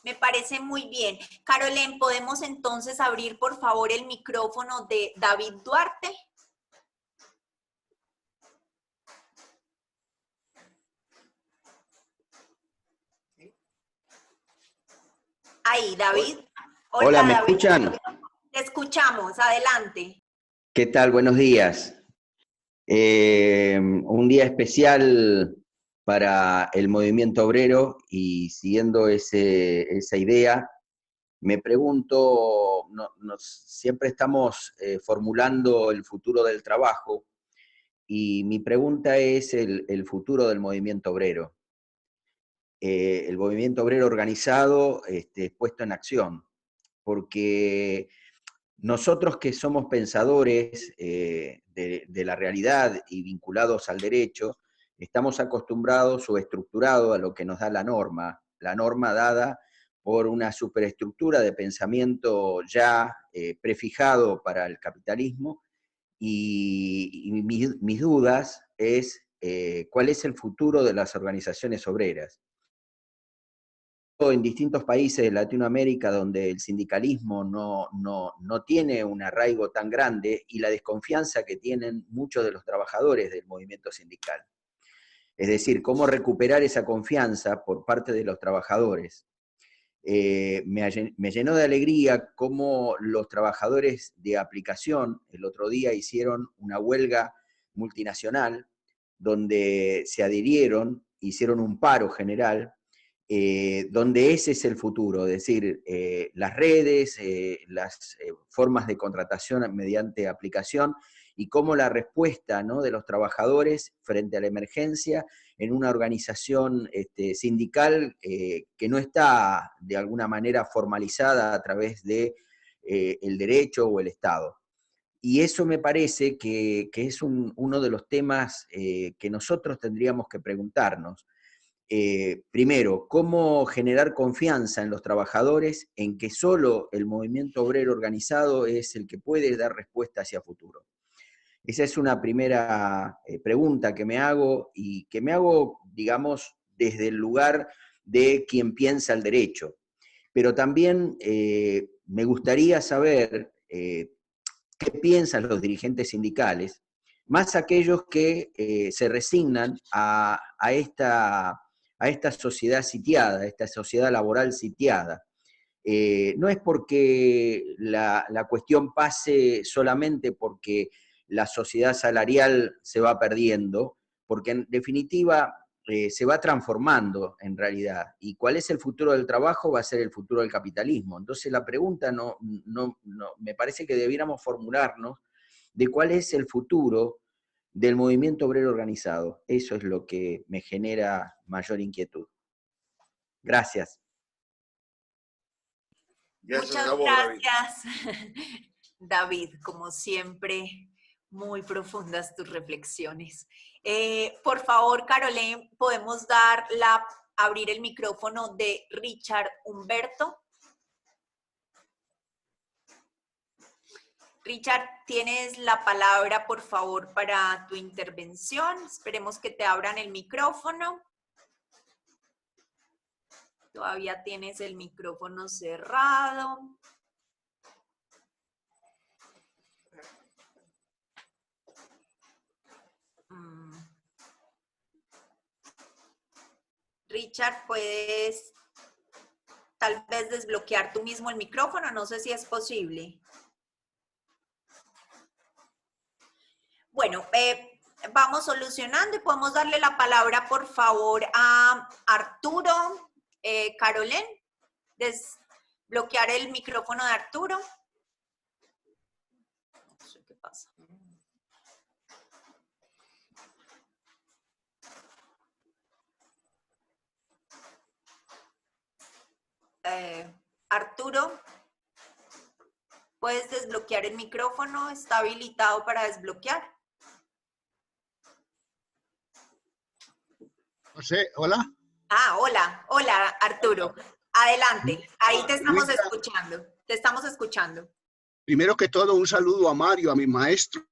Me parece muy bien. Carolén, ¿podemos entonces abrir por favor el micrófono de David Duarte? Ahí, David. Hola, ¿me David. escuchan? Te escuchamos, adelante. ¿Qué tal? Buenos días. Un día especial para el movimiento obrero y siguiendo esa idea, me pregunto, siempre estamos formulando el futuro del trabajo y mi pregunta es el futuro del movimiento obrero. El movimiento obrero organizado puesto en acción, porque nosotros que somos pensadores de la realidad y vinculados al derecho, estamos acostumbrados o estructurados a lo que nos da la norma dada por una superestructura de pensamiento ya prefijado para el capitalismo, y mis dudas es cuál es el futuro de las organizaciones obreras. En distintos países de Latinoamérica donde el sindicalismo no tiene un arraigo tan grande y la desconfianza que tienen muchos de los trabajadores del movimiento sindical. Es decir, cómo recuperar esa confianza por parte de los trabajadores. Me llenó de alegría cómo los trabajadores de aplicación el otro día hicieron una huelga multinacional donde se adhirieron, hicieron un paro general, donde ese es el futuro, es decir, las redes, las formas de contratación mediante aplicación y cómo la respuesta, ¿no?, de los trabajadores frente a la emergencia en una organización sindical que no está de alguna manera formalizada a través de el derecho o el Estado. Y eso me parece que es uno de los temas que nosotros tendríamos que preguntarnos. Primero, cómo generar confianza en los trabajadores en que solo el movimiento obrero organizado es el que puede dar respuesta hacia futuro. Esa es una primera pregunta que me hago y que me hago, digamos, desde el lugar de quien piensa el derecho. Pero también me gustaría saber qué piensan los dirigentes sindicales, más aquellos que se resignan a esta sociedad sitiada, a esta sociedad laboral sitiada. No es porque la cuestión pase solamente porque la sociedad salarial se va perdiendo, porque en definitiva se va transformando en realidad. ¿Y cuál es el futuro del trabajo? Va a ser el futuro del capitalismo. Entonces la pregunta me parece que debiéramos formularnos de cuál es el futuro del movimiento obrero organizado. Eso es lo que me genera mayor inquietud. Gracias. Muchas gracias, David. Como siempre, muy profundas tus reflexiones. Por favor, Carolén, ¿podemos abrir el micrófono de Richard Humberto? Richard, tienes la palabra, por favor, para tu intervención. Esperemos que te abran el micrófono. Todavía tienes el micrófono cerrado. Richard, puedes tal vez desbloquear tú mismo el micrófono, no sé si es posible. Bueno, vamos solucionando y podemos darle la palabra, por favor, a Arturo. Carolén, desbloquear el micrófono de Arturo. No sé qué pasa. Arturo, ¿puedes desbloquear el micrófono? Está habilitado para desbloquear. No sé, hola. Ah, hola, hola Arturo. Adelante, ahí te estamos Luisa, escuchando. Te estamos escuchando. primero que todo, un saludo a Mario, a mi maestro,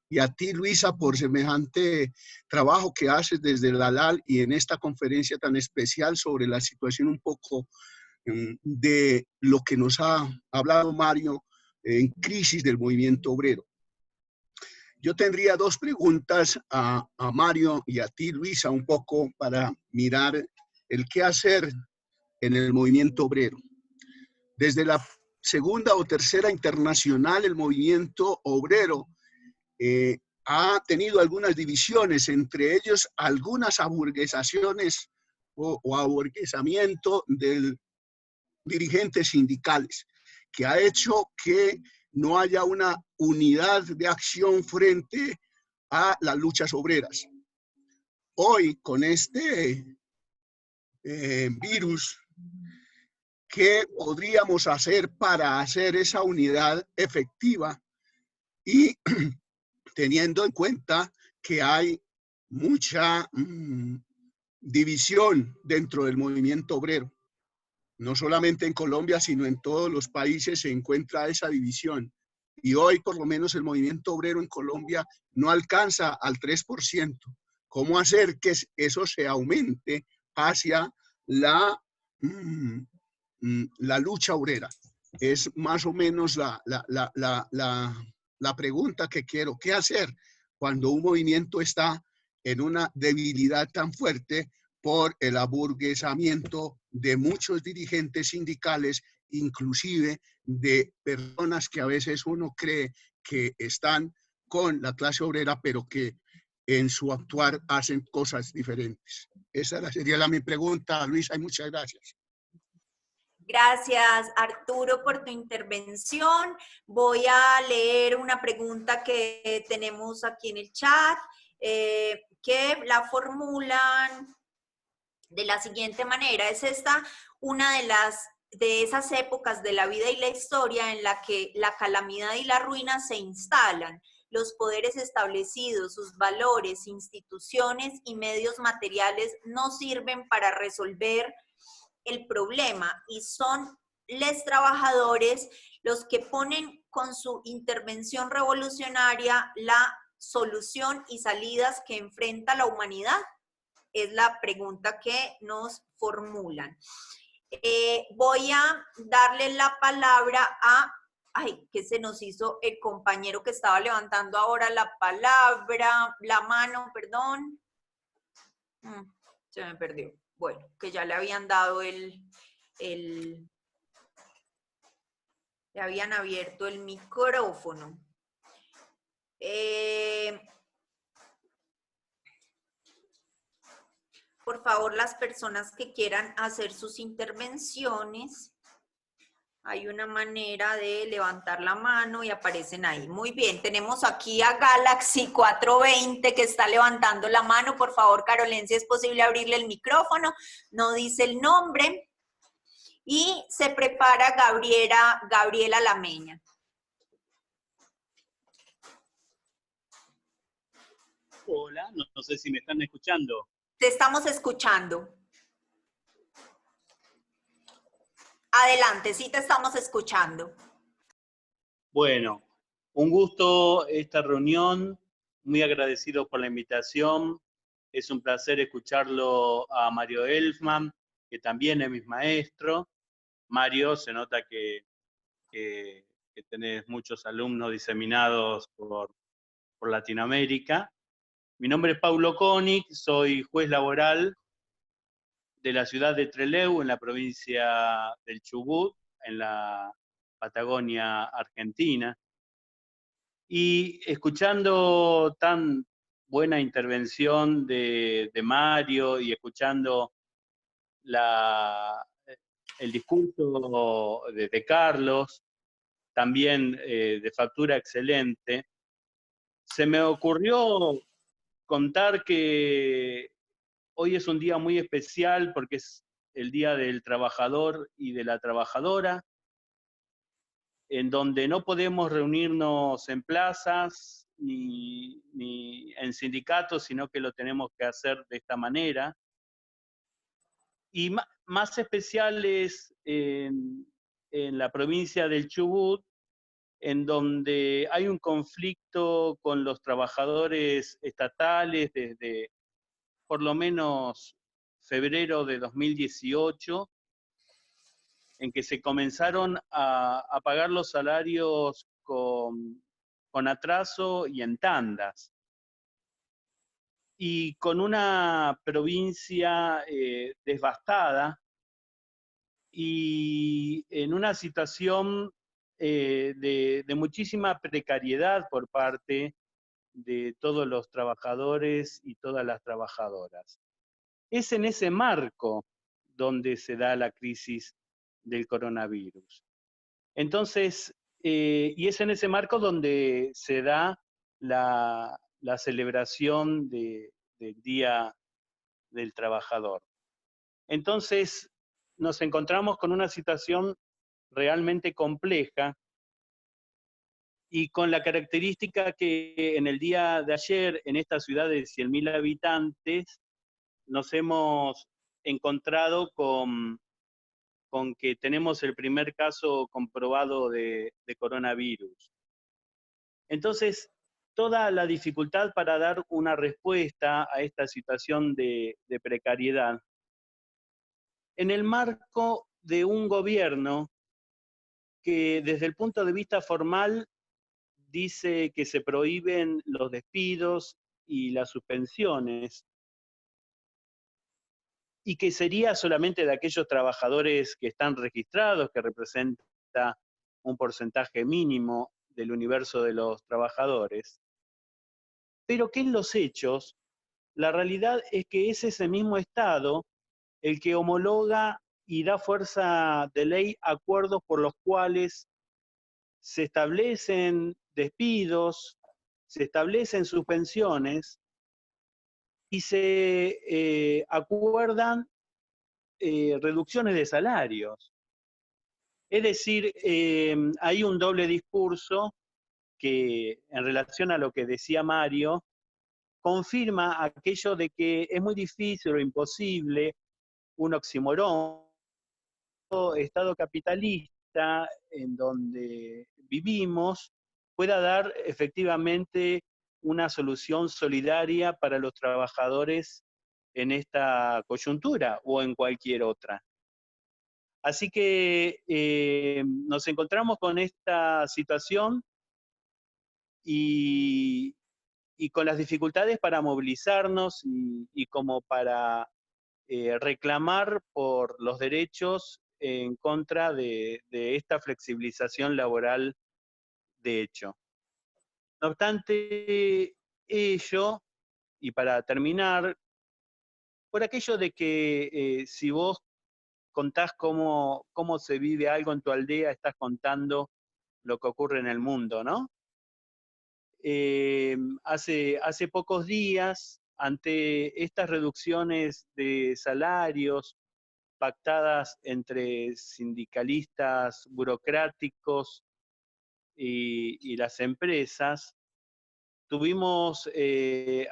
y a ti, Luisa, por semejante trabajo que haces desde la LAL y en esta conferencia tan especial sobre la situación un poco de lo que nos ha hablado Mario en crisis del movimiento obrero. Yo tendría dos preguntas a Mario y a ti, Luisa, un poco para mirar el qué hacer en el movimiento obrero. Desde la segunda o tercera internacional, el movimiento obrero ha tenido algunas divisiones, entre ellos algunas aburguesaciones o aburguesamiento de dirigentes sindicales, que ha hecho que no haya una unidad de acción frente a las luchas obreras. Hoy, con este virus, ¿qué podríamos hacer para hacer esa unidad efectiva? Y teniendo en cuenta que hay mucha división dentro del movimiento obrero. No solamente en Colombia, sino en todos los países se encuentra esa división. Y hoy, por lo menos, el movimiento obrero en Colombia no alcanza al 3%. ¿Cómo hacer que eso se aumente hacia la lucha obrera? Es más o menos la pregunta que quiero. ¿Qué hacer cuando un movimiento está en una debilidad tan fuerte por el aburguesamiento de muchos dirigentes sindicales, inclusive de personas que a veces uno cree que están con la clase obrera, pero que en su actuar hacen cosas diferentes? Esa sería mi pregunta, Luisa, y muchas gracias. Gracias, Arturo, por tu intervención. Voy a leer una pregunta que tenemos aquí en el chat, que la formulan de la siguiente manera. Es esta una de esas épocas de la vida y la historia en la que la calamidad y la ruina se instalan. Los poderes establecidos, sus valores, instituciones y medios materiales no sirven para resolver el problema y son los trabajadores los que ponen con su intervención revolucionaria la solución y salidas que enfrenta la humanidad. Es la pregunta que nos formulan. Voy a darle la palabra a, ay, ¿qué se nos hizo el compañero que estaba levantando ahora la palabra, la mano, perdón? Se me perdió. Bueno, que ya le habían dado le habían abierto el micrófono. Por favor, las personas que quieran hacer sus intervenciones, hay una manera de levantar la mano y aparecen ahí. Muy bien, tenemos aquí a Galaxy 420 que está levantando la mano. Por favor, Carolén, si es posible abrirle el micrófono. No dice el nombre. Y se prepara Gabriela Lameña. Hola, no sé si me están escuchando. Te estamos escuchando. Adelante, sí te estamos escuchando. Bueno, un gusto esta reunión, muy agradecido por la invitación. Es un placer escucharlo a Mario Elfman, que también es mi maestro. Mario, se nota que tenés muchos alumnos diseminados por Latinoamérica. Mi nombre es Paulo Koenig, soy juez laboral de la ciudad de Trelew, en la provincia del Chubut, en la Patagonia Argentina. Y escuchando tan buena intervención de Mario y escuchando el discurso de Carlos, también de factura excelente, se me ocurrió contar que hoy es un día muy especial porque es el Día del Trabajador y de la Trabajadora, en donde no podemos reunirnos en plazas ni en sindicatos, sino que lo tenemos que hacer de esta manera. Y más especial es en la provincia del Chubut, en donde hay un conflicto con los trabajadores estatales desde por lo menos febrero de 2018, en que se comenzaron a pagar los salarios con atraso y en tandas. Y con una provincia devastada y en una situación de muchísima precariedad por parte de todos los trabajadores y todas las trabajadoras. Es en ese marco donde se da la crisis del coronavirus. Entonces, y es en ese marco donde se da la celebración del Día del Trabajador. Entonces, nos encontramos con una situación realmente compleja y con la característica que en el día de ayer, en esta ciudad de 100.000 habitantes, nos hemos encontrado con que tenemos el primer caso comprobado de coronavirus. Entonces, toda la dificultad para dar una respuesta a esta situación de precariedad, en el marco de un gobierno que desde el punto de vista formal dice que se prohíben los despidos y las suspensiones, y que sería solamente de aquellos trabajadores que están registrados, que representa un porcentaje mínimo del universo de los trabajadores, pero que en los hechos, la realidad es que es ese mismo Estado el que homologa y da fuerza de ley acuerdos por los cuales se establecen despidos, se establecen suspensiones y se acuerdan reducciones de salarios. Es decir, hay un doble discurso que, en relación a lo que decía Mario, confirma aquello de que es muy difícil o imposible, un oxímoron, Estado capitalista en donde vivimos pueda dar efectivamente una solución solidaria para los trabajadores en esta coyuntura o en cualquier otra. Así que nos encontramos con esta situación y con las dificultades para movilizarnos y como para reclamar por los derechos en contra de esta flexibilización laboral de hecho. No obstante ello, y para terminar, por aquello de que si vos contás cómo se vive algo en tu aldea, estás contando lo que ocurre en el mundo, ¿no? Hace pocos días, ante estas reducciones de salarios pactadas entre sindicalistas burocráticos y las empresas, tuvimos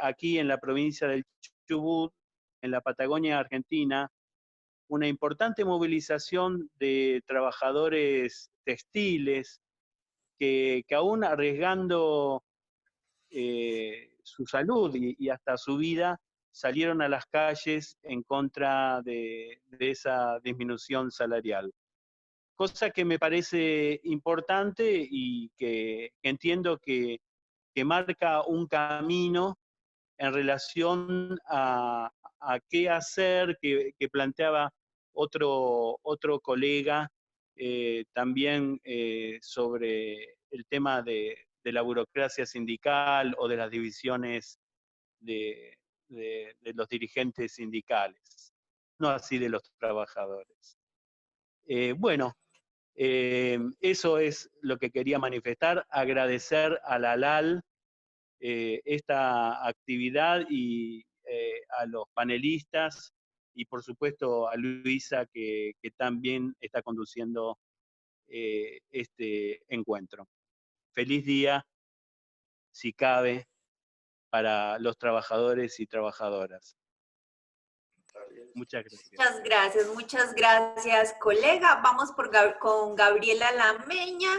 aquí en la provincia del Chubut, en la Patagonia Argentina, una importante movilización de trabajadores textiles que aún arriesgando su salud y hasta su vida, salieron a las calles en contra de esa disminución salarial. Cosa que me parece importante y que entiendo que marca un camino en relación a a qué hacer que planteaba otro colega también sobre el tema de la burocracia sindical o de las divisiones de los dirigentes sindicales, no así de los trabajadores. Bueno, eso es lo que quería manifestar, agradecer a la ALAL esta actividad y a los panelistas y por supuesto a Luisa que también está conduciendo este encuentro. Feliz día, si cabe, para los trabajadores y trabajadoras. Muchas gracias. Muchas gracias, colega. Vamos con Gabriela Lameña,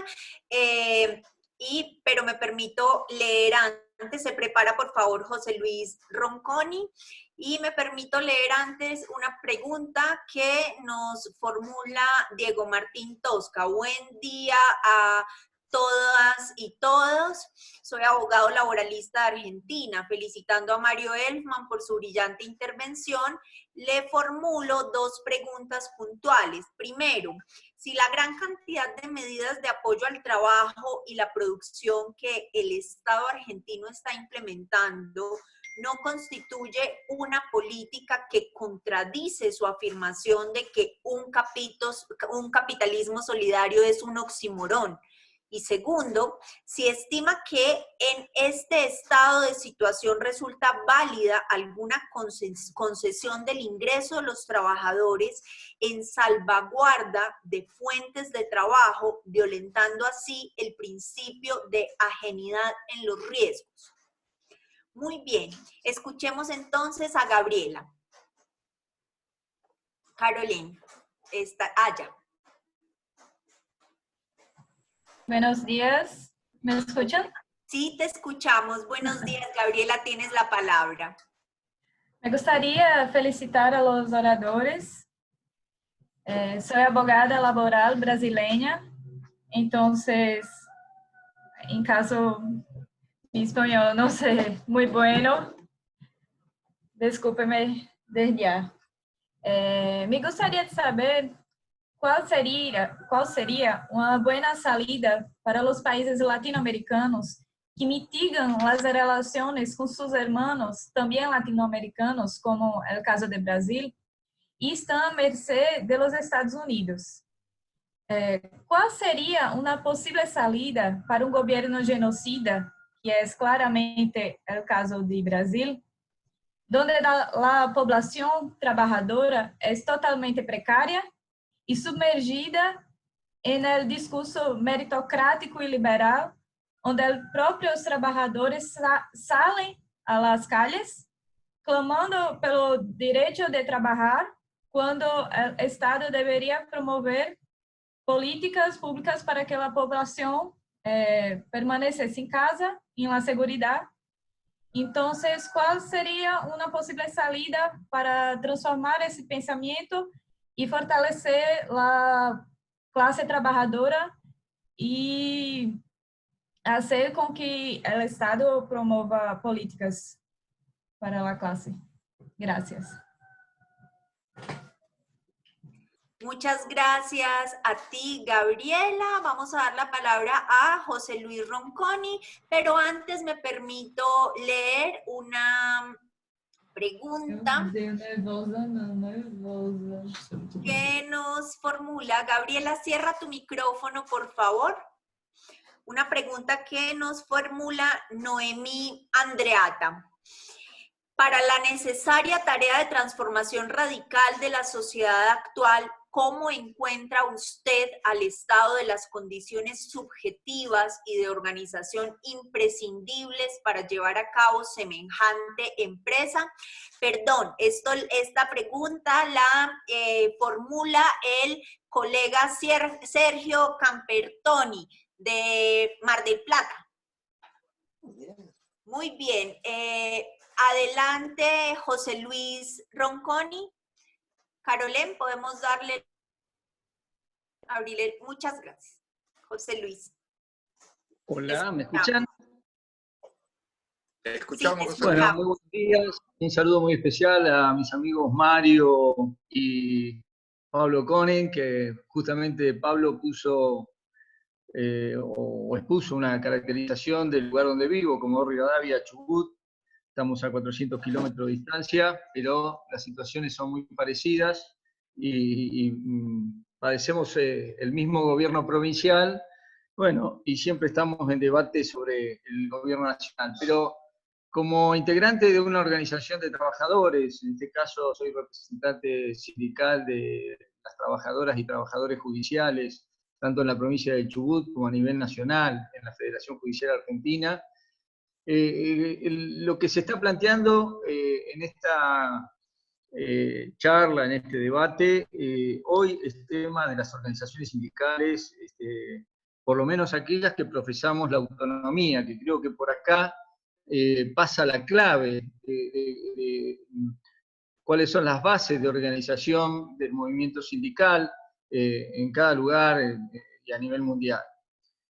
pero me permito leer antes, se prepara por favor José Luis Ronconi, y me permito leer antes una pregunta que nos formula Diego Martín Tosca. Buen día a todas y todos. Soy abogado laboralista de Argentina. Felicitando a Mario Elfman por su brillante intervención, le formulo dos preguntas puntuales. Primero, si la gran cantidad de medidas de apoyo al trabajo y la producción que el Estado argentino está implementando no constituye una política que contradice su afirmación de que un capitalismo solidario es un oxímoron. Y segundo, si estima que en este estado de situación resulta válida alguna concesión del ingreso de los trabajadores en salvaguarda de fuentes de trabajo, violentando así el principio de ajenidad en los riesgos. Muy bien, escuchemos entonces a Gabriela. Carolina, ya. Buenos días, ¿me escuchan? Sí, te escuchamos. Buenos días, Gabriela, tienes la palabra. Me gustaría felicitar a los oradores. Soy abogada laboral brasileña, entonces, en caso mi español no sé muy bueno, discúlpeme desde ya. Me gustaría saber ¿cuál sería una buena salida para los países latinoamericanos que mitigan las relaciones con sus hermanos, también latinoamericanos, como el caso de Brasil, y están a merced de los Estados Unidos? ¿Cuál sería una posible salida para un gobierno genocida, que es claramente el caso de Brasil, donde la población trabajadora es totalmente precaria y sumergida en el discurso meritocrático y liberal, donde los propios trabajadores salen a las calles clamando pelo derecho de trabajar, cuando el Estado debería promover políticas públicas para que la población permanecesse en casa, en la seguridad. Entonces, ¿cuál sería una posible salida para transformar ese pensamiento y fortalecer la clase trabajadora y hacer con que el Estado promova políticas para la clase? Gracias. Muchas gracias a ti, Gabriela. Vamos a dar la palabra a José Luis Ronconi, pero antes me permito leer una pregunta que nos formula. Gabriela, cierra tu micrófono, por favor. Una pregunta que nos formula Noemí Andreata. Para la necesaria tarea de transformación radical de la sociedad actual, ¿cómo encuentra usted al Estado de las condiciones subjetivas y de organización imprescindibles para llevar a cabo semejante empresa? Perdón, esta pregunta la formula el colega Sergio Campertoni de Mar del Plata. Muy bien. Adelante, José Luis Ronconi. Carolén, podemos darle. Abrirle. Muchas gracias. José Luis. Hola, ¿me escuchan? Te escuchamos, Sí, José Bueno, Luis. muy buenos días. Un saludo muy especial a mis amigos Mario y Pablo Conen, que justamente Pablo puso o expuso una caracterización del lugar donde vivo, como Rivadavia, Chubut. Estamos a 400 kilómetros de distancia, pero las situaciones son muy parecidas y padecemos el mismo gobierno provincial, bueno, y siempre estamos en debate sobre el gobierno nacional. Pero como integrante de una organización de trabajadores, en este caso soy representante sindical de las trabajadoras y trabajadores judiciales, tanto en la provincia de Chubut como a nivel nacional, en la Federación Judicial Argentina, lo que se está planteando en esta charla, en este debate, hoy el tema de las organizaciones sindicales, por lo menos aquellas que profesamos la autonomía, que creo que por acá pasa la clave de cuáles son las bases de organización del movimiento sindical en cada lugar y a nivel mundial.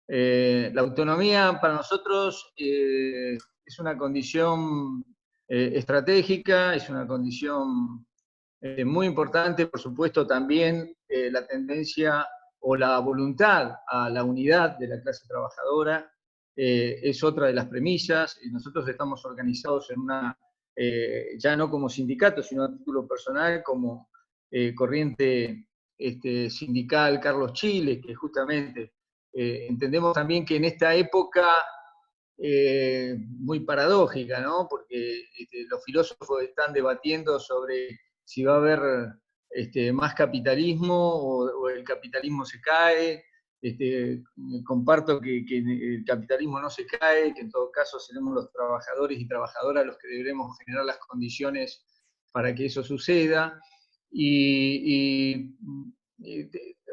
La autonomía para nosotros es una condición estratégica, es una condición muy importante, por supuesto también la tendencia o la voluntad a la unidad de la clase trabajadora es otra de las premisas. Y nosotros estamos organizados en una, ya no como sindicato, sino a título personal, como corriente sindical Carlos Chile, que justamente entendemos también que en esta época muy paradójica, ¿no? Porque los filósofos están debatiendo sobre si va a haber más capitalismo o el capitalismo se cae. Comparto que el capitalismo no se cae, que en todo caso seremos los trabajadores y trabajadoras los que deberemos generar las condiciones para que eso suceda. Y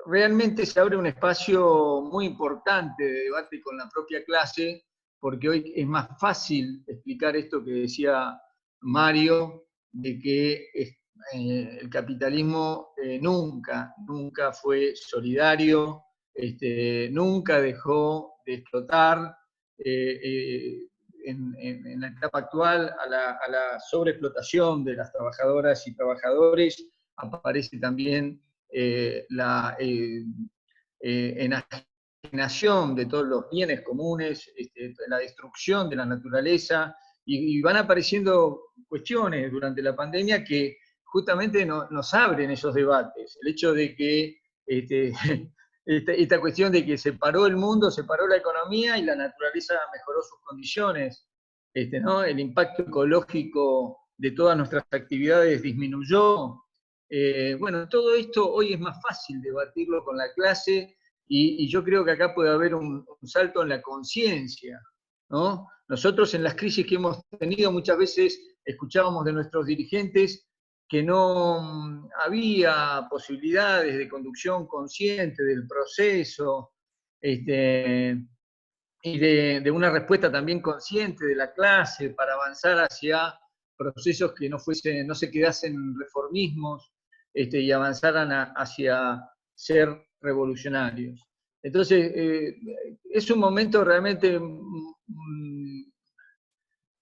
realmente se abre un espacio muy importante de debate con la propia clase, porque hoy es más fácil explicar esto que decía Mario, de que el capitalismo nunca fue solidario, nunca dejó de explotar en la etapa actual a la sobreexplotación de las trabajadoras y trabajadores. Aparece también la enajenación de todos los bienes comunes, la destrucción de la naturaleza, y van apareciendo cuestiones durante la pandemia que justamente nos abren esos debates. El hecho de que esta cuestión de que se paró el mundo, se paró la economía y la naturaleza mejoró sus condiciones, ¿no? El impacto ecológico de todas nuestras actividades disminuyó. Bueno, todo esto hoy es más fácil debatirlo con la clase y yo creo que acá puede haber un salto en la conciencia, ¿no? Nosotros en las crisis que hemos tenido muchas veces escuchábamos de nuestros dirigentes que no había posibilidades de conducción consciente del proceso y de una respuesta también consciente de la clase para avanzar hacia procesos que no se quedasen en reformismos y avanzaran hacia ser revolucionarios. Entonces, es un momento realmente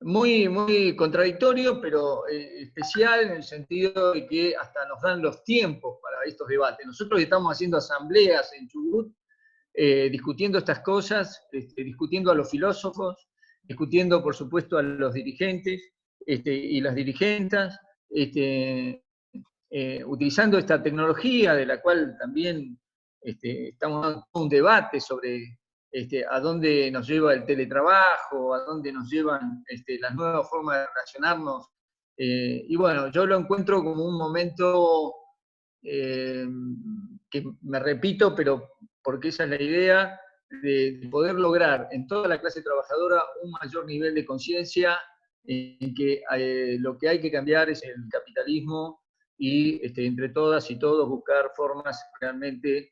muy contradictorio, pero especial en el sentido de que hasta nos dan los tiempos para estos debates. Nosotros estamos haciendo asambleas en Chubut, discutiendo estas cosas, discutiendo a los filósofos, discutiendo, por supuesto, a los dirigentes y las dirigentas, utilizando esta tecnología de la cual también estamos dando un debate sobre a dónde nos lleva el teletrabajo, a dónde nos llevan las nuevas formas de relacionarnos. Y bueno, yo lo encuentro como un momento que me repito, pero porque esa es la idea, de poder lograr en toda la clase trabajadora un mayor nivel de conciencia en que lo que hay que cambiar es el capitalismo y entre todas y todos buscar formas realmente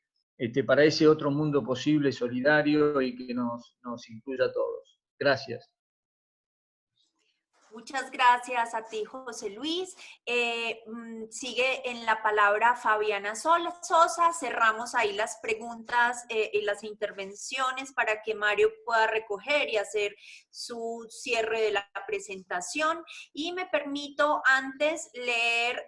para ese otro mundo posible, solidario y que nos incluya a todos. Gracias. Muchas gracias a ti, José Luis. Sigue en la palabra Fabiana Sosa. Cerramos ahí las preguntas y las intervenciones para que Mario pueda recoger y hacer su cierre de la presentación. Y me permito antes leer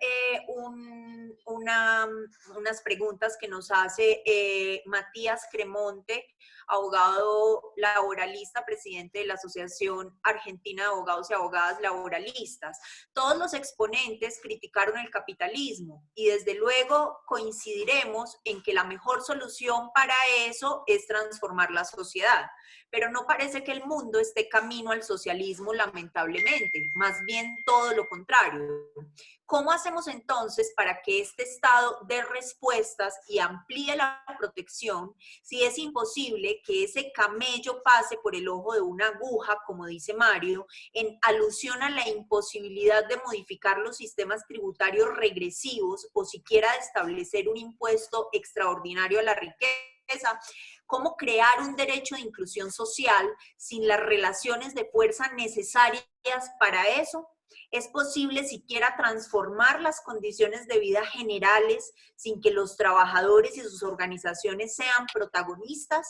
unas preguntas que nos hace Matías Cremonte, abogado laboralista, presidente de la Asociación Argentina de Abogados y Abogadas Laboralistas. Todos los exponentes criticaron el capitalismo y desde luego coincidiremos en que la mejor solución para eso es transformar la sociedad. Pero no parece que el mundo esté camino al socialismo, lamentablemente, más bien todo lo contrario. ¿Cómo hacemos entonces para que este Estado dé respuestas y amplíe la protección si es imposible que ese camello pase por el ojo de una aguja, como dice Mario, en alusión a la imposibilidad de modificar los sistemas tributarios regresivos o siquiera de establecer un impuesto extraordinario a la riqueza? ¿Cómo crear un derecho de inclusión social sin las relaciones de fuerza necesarias para eso? ¿Es posible siquiera transformar las condiciones de vida generales sin que los trabajadores y sus organizaciones sean protagonistas?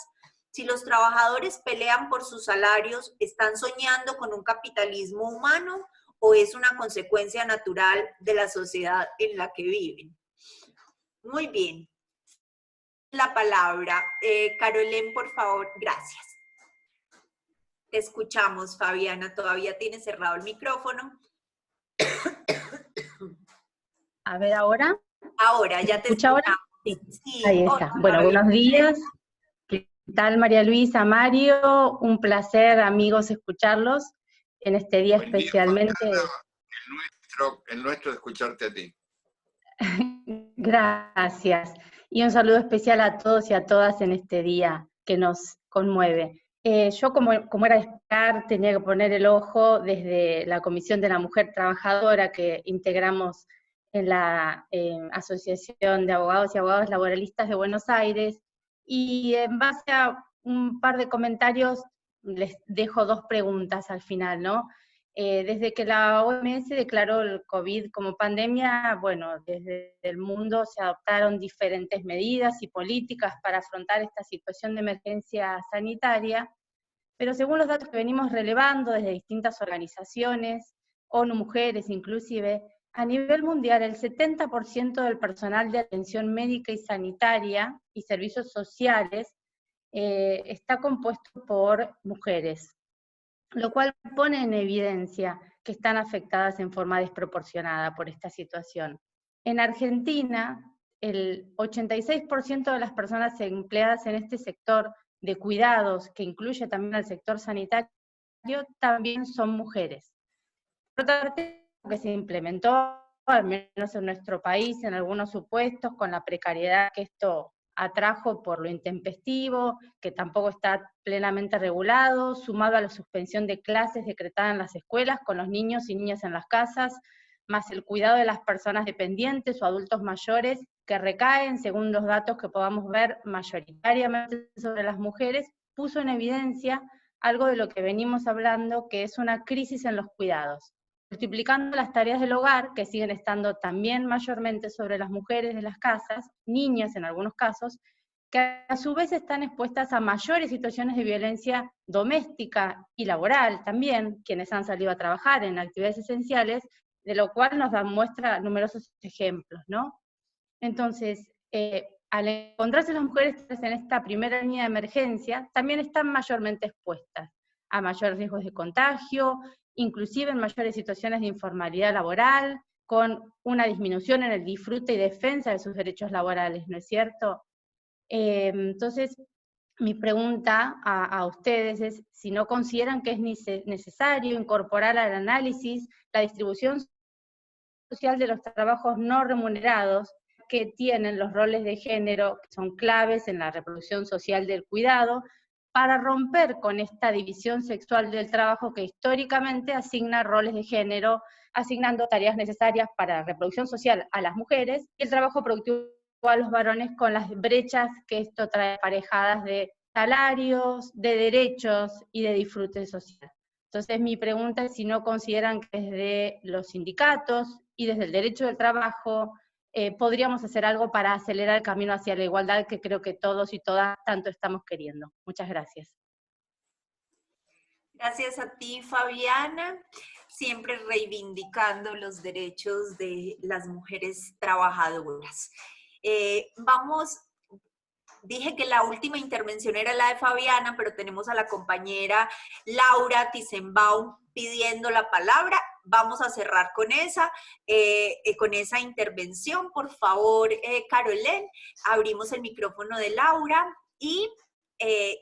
Si los trabajadores pelean por sus salarios, ¿están soñando con un capitalismo humano o es una consecuencia natural de la sociedad en la que viven? Muy bien. La palabra. Carolén, por favor, gracias. Te escuchamos, Fabiana. Todavía tienes cerrado el micrófono. A ver, ¿ahora? Ahora, ya te escuchamos. Ahora? Sí, Sí. ahí está. Bueno, buenos días. ¿Qué tal, María Luisa, Mario? Un placer, amigos, escucharlos en este día especialmente. El nuestro de escucharte a ti. Gracias. Y un saludo especial a todos y a todas en este día que nos conmueve. Yo, como era de esperar, tenía que poner el ojo desde la Comisión de la Mujer Trabajadora que integramos en la Asociación de Abogados y Abogadas Laboralistas de Buenos Aires, y en base a un par de comentarios les dejo dos preguntas al final, ¿no? Desde que la OMS declaró el COVID como pandemia, bueno, desde el mundo se adoptaron diferentes medidas y políticas para afrontar esta situación de emergencia sanitaria, pero según los datos que venimos relevando desde distintas organizaciones, ONU Mujeres inclusive, a nivel mundial el 70% del personal de atención médica y sanitaria y servicios sociales está compuesto por mujeres, lo cual pone en evidencia que están afectadas en forma desproporcionada por esta situación. En Argentina, el 86% de las personas empleadas en este sector de cuidados, que incluye también al sector sanitario, también son mujeres. Por otra parte, que se implementó, al menos en nuestro país, en algunos supuestos, con la precariedad que esto atrajo por lo intempestivo, que tampoco está plenamente regulado, sumado a la suspensión de clases decretada en las escuelas con los niños y niñas en las casas, más el cuidado de las personas dependientes o adultos mayores que recaen, según los datos que podamos ver, mayoritariamente sobre las mujeres, puso en evidencia algo de lo que venimos hablando, que es una crisis en los cuidados, multiplicando las tareas del hogar, que siguen estando también mayormente sobre las mujeres de las casas, niñas en algunos casos, que a su vez están expuestas a mayores situaciones de violencia doméstica y laboral también, quienes han salido a trabajar en actividades esenciales, de lo cual nos dan muestra numerosos ejemplos, ¿no? Entonces, al encontrarse las mujeres en esta primera línea de emergencia, también están mayormente expuestas a mayores riesgos de contagio, inclusive en mayores situaciones de informalidad laboral, con una disminución en el disfrute y defensa de sus derechos laborales, ¿no es cierto? Entonces, mi pregunta a ustedes es si no consideran que es necesario incorporar al análisis la distribución social de los trabajos no remunerados que tienen los roles de género, que son claves en la reproducción social del cuidado, para romper con esta división sexual del trabajo que históricamente asigna roles de género, asignando tareas necesarias para la reproducción social a las mujeres y el trabajo productivo a los varones, con las brechas que esto trae aparejadas de salarios, de derechos y de disfrute social. Entonces mi pregunta es si no consideran que desde los sindicatos y desde el derecho del trabajo podríamos hacer algo para acelerar el camino hacia la igualdad que creo que todos y todas tanto estamos queriendo. Muchas gracias. Gracias a ti, Fabiana, siempre reivindicando los derechos de las mujeres trabajadoras. Dije que la última intervención era la de Fabiana, pero tenemos a la compañera Laura Tizenbaum pidiendo la palabra. Vamos a cerrar con esa intervención. Por favor, Carolén, abrimos el micrófono de Laura y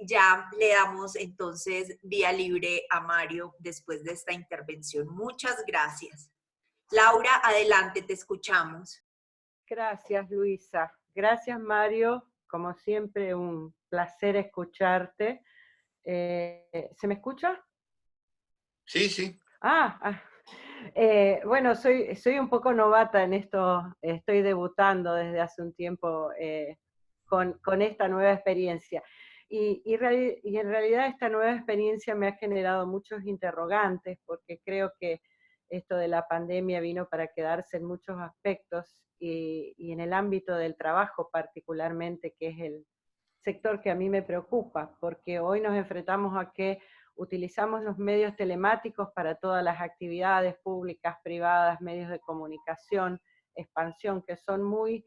ya le damos entonces vía libre a Mario después de esta intervención. Muchas gracias. Laura, adelante, te escuchamos. Gracias, Luisa. Gracias, Mario. Como siempre, un placer escucharte. ¿Se me escucha? Sí, sí. Bueno, soy un poco novata en esto, estoy debutando desde hace un tiempo con esta nueva experiencia. Y en realidad esta nueva experiencia me ha generado muchos interrogantes, porque creo que esto de la pandemia vino para quedarse en muchos aspectos, y en el ámbito del trabajo particularmente, que es el sector que a mí me preocupa, porque hoy nos enfrentamos a que utilizamos los medios telemáticos para todas las actividades públicas, privadas, medios de comunicación, expansión, que son muy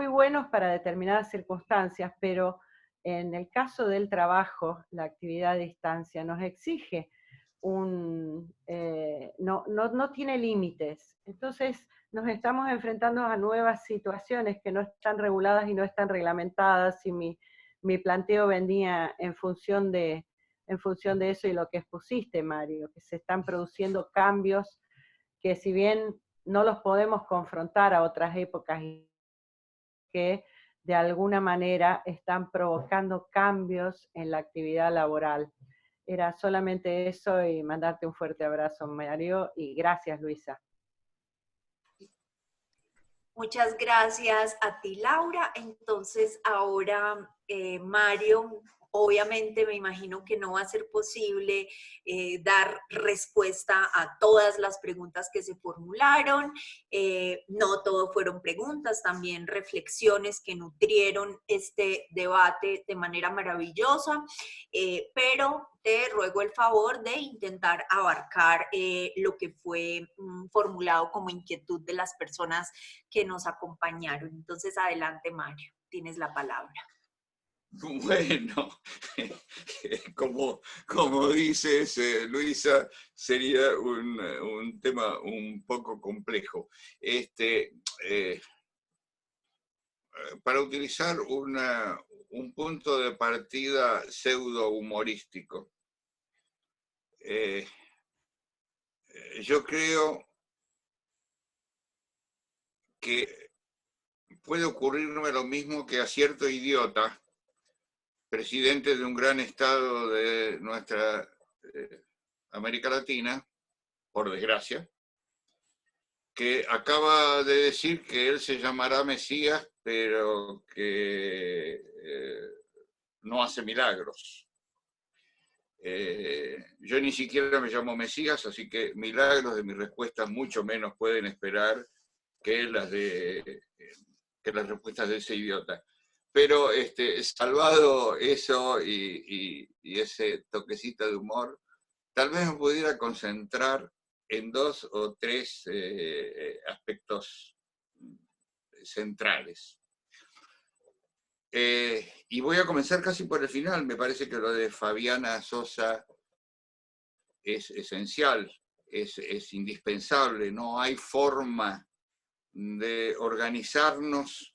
buenos para determinadas circunstancias, pero en el caso del trabajo, la actividad a distancia nos exige no tiene límites. Entonces nos estamos enfrentando a nuevas situaciones que no están reguladas y no están reglamentadas, y mi planteo venía en función de eso y lo que expusiste, Mario, que se están produciendo cambios que, si bien no los podemos confrontar a otras épocas, que de alguna manera están provocando cambios en la actividad laboral. Era solamente eso, y mandarte un fuerte abrazo, Mario, y gracias, Luisa. Muchas gracias a ti, Laura. Entonces, ahora, Mario, obviamente me imagino que no va a ser posible dar respuesta a todas las preguntas que se formularon. No todo fueron preguntas, también reflexiones que nutrieron este debate de manera maravillosa, pero te ruego el favor de intentar abarcar lo que fue formulado como inquietud de las personas que nos acompañaron. Entonces, adelante, Mario, tienes la palabra. Bueno, como dices, Luisa, sería un tema un poco complejo. Para utilizar un punto de partida pseudo humorístico, yo creo que puede ocurrirme lo mismo que a cierto idiota, presidente de un gran estado de nuestra América Latina, por desgracia, que acaba de decir que él se llamará Mesías, pero que no hace milagros. Yo ni siquiera me llamo Mesías, así que milagros de mi respuesta mucho menos pueden esperar que las respuestas de ese idiota. Pero salvado eso y ese toquecito de humor, tal vez me pudiera concentrar en 2 o 3 aspectos centrales. Y voy a comenzar casi por el final. Me parece que lo de Fabiana Sosa es esencial, es indispensable. No hay forma de organizarnos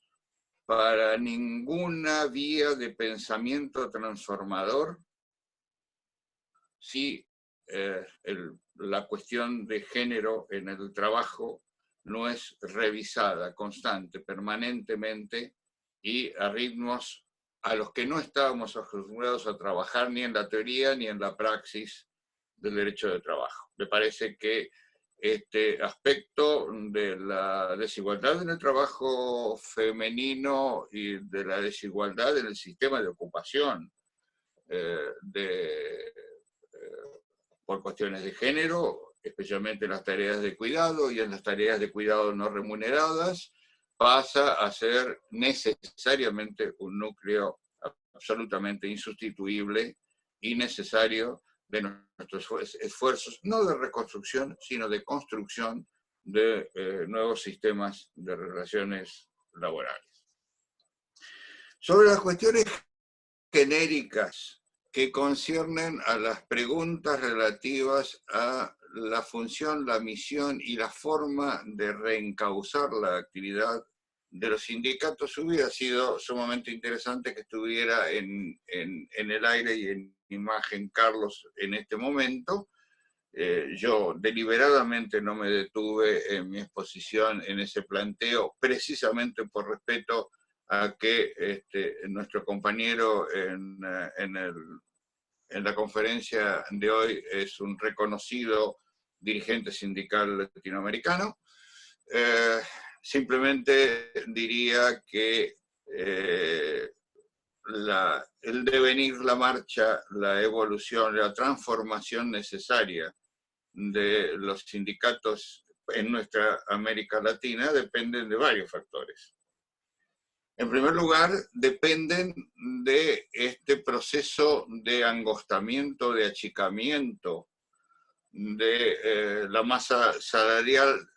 para ninguna vía de pensamiento transformador si la cuestión de género en el trabajo no es revisada constante, permanentemente, y a ritmos a los que no estábamos acostumbrados a trabajar ni en la teoría ni en la praxis del derecho de trabajo. Me parece que este aspecto de la desigualdad en el trabajo femenino y de la desigualdad en el sistema de ocupación por cuestiones de género, especialmente en las tareas de cuidado y en las tareas de cuidado no remuneradas, pasa a ser necesariamente un núcleo absolutamente insustituible y necesario de nuestros esfuerzos, no de reconstrucción, sino de construcción de nuevos sistemas de relaciones laborales. Sobre las cuestiones genéricas que conciernen a las preguntas relativas a la función, la misión y la forma de reencauzar la actividad de los sindicatos, hubiera sido sumamente interesante que estuviera en el aire y en imagen Carlos en este momento. Yo deliberadamente no me detuve en mi exposición en ese planteo, precisamente por respeto a que nuestro compañero en la conferencia de hoy es un reconocido dirigente sindical latinoamericano. Simplemente diría que el devenir, la marcha, la evolución, la transformación necesaria de los sindicatos en nuestra América Latina dependen de varios factores. En primer lugar, dependen de este proceso de angostamiento, de achicamiento de la masa salarial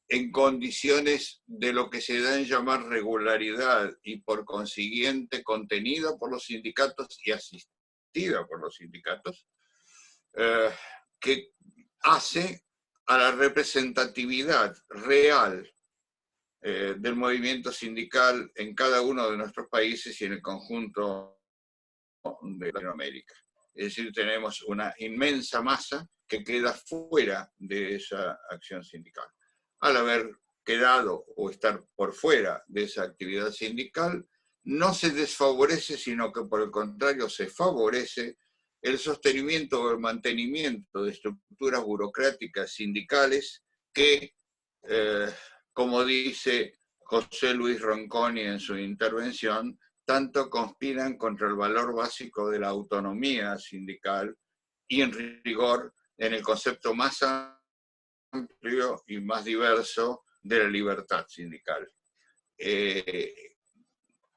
en condiciones de lo que se da en llamar regularidad y por consiguiente contenida por los sindicatos y asistida por los sindicatos, que hace a la representatividad real del movimiento sindical en cada uno de nuestros países y en el conjunto de Latinoamérica. Es decir, tenemos una inmensa masa que queda fuera de esa acción sindical. Al haber quedado o estar por fuera de esa actividad sindical, no se desfavorece, sino que por el contrario se favorece el sostenimiento o el mantenimiento de estructuras burocráticas sindicales que, como dice José Luis Ronconi en su intervención, tanto conspiran contra el valor básico de la autonomía sindical y en rigor en el concepto más amplio y más diverso de la libertad sindical.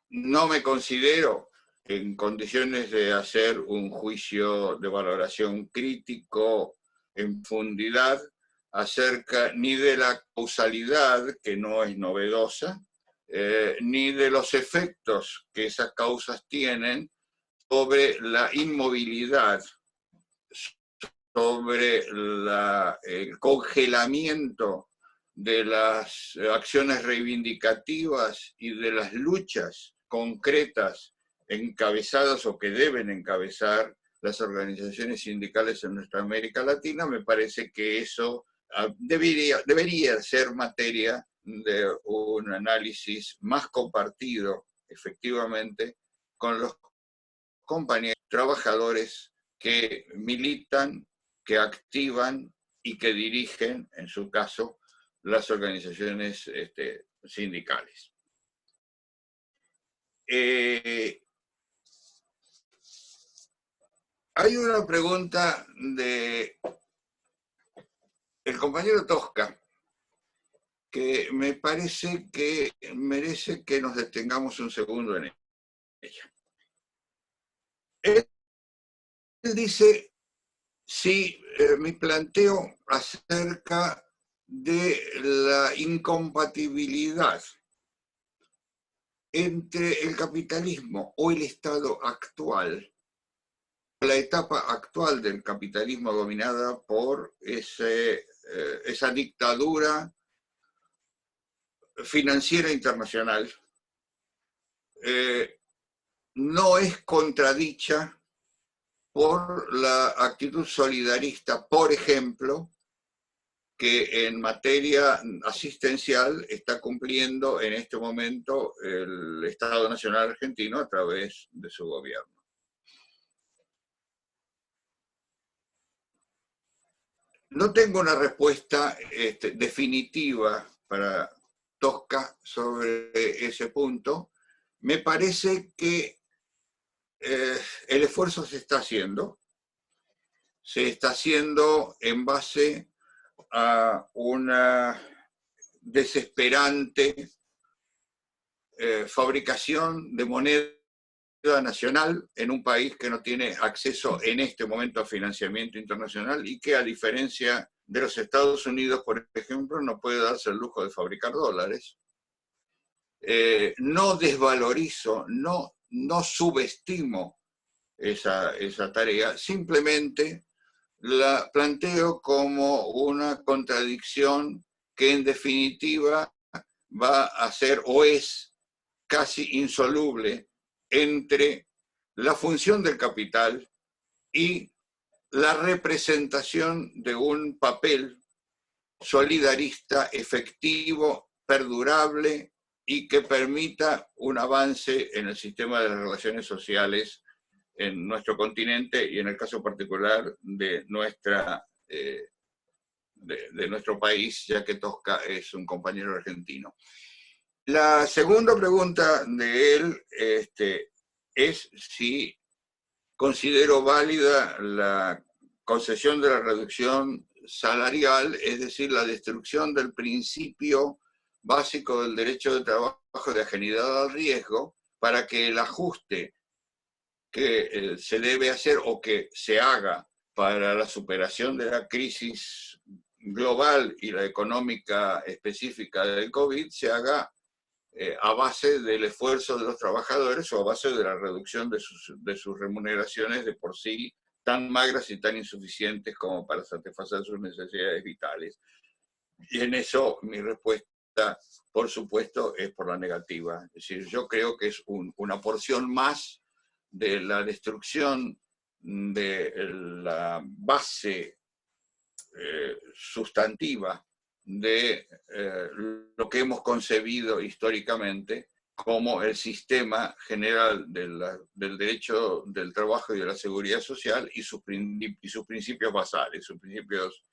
No me considero en condiciones de hacer un juicio de valoración crítico en profundidad acerca ni de la causalidad, que no es novedosa, ni de los efectos que esas causas tienen sobre la inmovilidad, sobre el congelamiento de las acciones reivindicativas y de las luchas concretas encabezadas o que deben encabezar las organizaciones sindicales en nuestra América Latina. Me parece que eso debería ser materia de un análisis más compartido, efectivamente, con los compañeros trabajadores que militan, que activan y que dirigen, en su caso, las organizaciones sindicales. Hay una pregunta de el compañero Tosca que me parece que merece que nos detengamos un segundo en ella. Él dice, sí, mi planteo acerca de la incompatibilidad entre el capitalismo o el Estado actual, la etapa actual del capitalismo dominada por esa dictadura financiera internacional, no es contradicha por la actitud solidarista, por ejemplo, que en materia asistencial está cumpliendo en este momento el Estado Nacional Argentino a través de su gobierno. No tengo una respuesta definitiva para Tosca sobre ese punto. Me parece que el esfuerzo se está haciendo en base a una desesperante fabricación de moneda nacional en un país que no tiene acceso en este momento a financiamiento internacional y que, a diferencia de los Estados Unidos, por ejemplo, no puede darse el lujo de fabricar dólares. No desvalorizo, no subestimo esa tarea, simplemente la planteo como una contradicción que en definitiva va a ser o es casi insoluble entre la función del capital y la representación de un papel solidarista, efectivo, perdurable y que permita un avance en el sistema de las relaciones sociales en nuestro continente y en el caso particular de nuestro país, ya que Tosca es un compañero argentino. La segunda pregunta de él es si considero válida la concesión de la reducción salarial, es decir, la destrucción del principio básico del derecho de trabajo de ajenidad al riesgo, para que el ajuste que se debe hacer o que se haga para la superación de la crisis global y la económica específica del COVID se haga a base del esfuerzo de los trabajadores o a base de la reducción de sus remuneraciones de por sí tan magras y tan insuficientes como para satisfacer sus necesidades vitales. Y en eso mi respuesta, por supuesto, es por la negativa. Es decir, yo creo que es una porción más de la destrucción de la base sustantiva de lo que hemos concebido históricamente como el sistema general del derecho del trabajo y de la seguridad social y sus principios basales, sus principios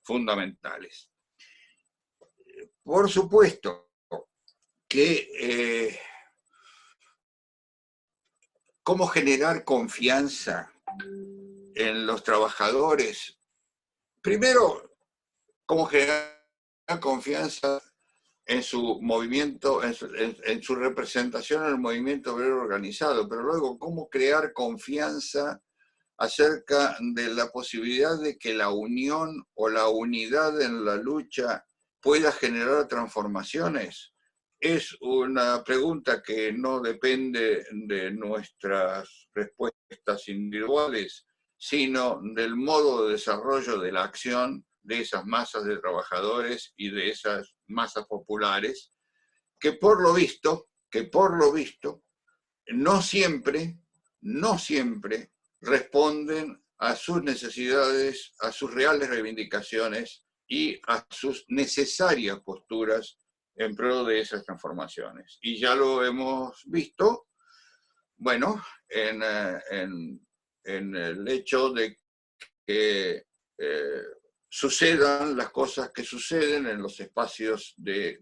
fundamentales. Por supuesto que cómo generar confianza en los trabajadores. Primero, cómo generar confianza en su movimiento, en su representación en el movimiento obrero organizado, pero luego cómo crear confianza acerca de la posibilidad de que la unión o la unidad en la lucha pueda generar transformaciones. Es una pregunta que no depende de nuestras respuestas individuales, sino del modo de desarrollo de la acción de esas masas de trabajadores y de esas masas populares, que por lo visto, no siempre responden a sus necesidades, a sus reales reivindicaciones y a sus necesarias posturas en pro de esas transformaciones. Y ya lo hemos visto, bueno, en el hecho de que sucedan las cosas que suceden en los espacios de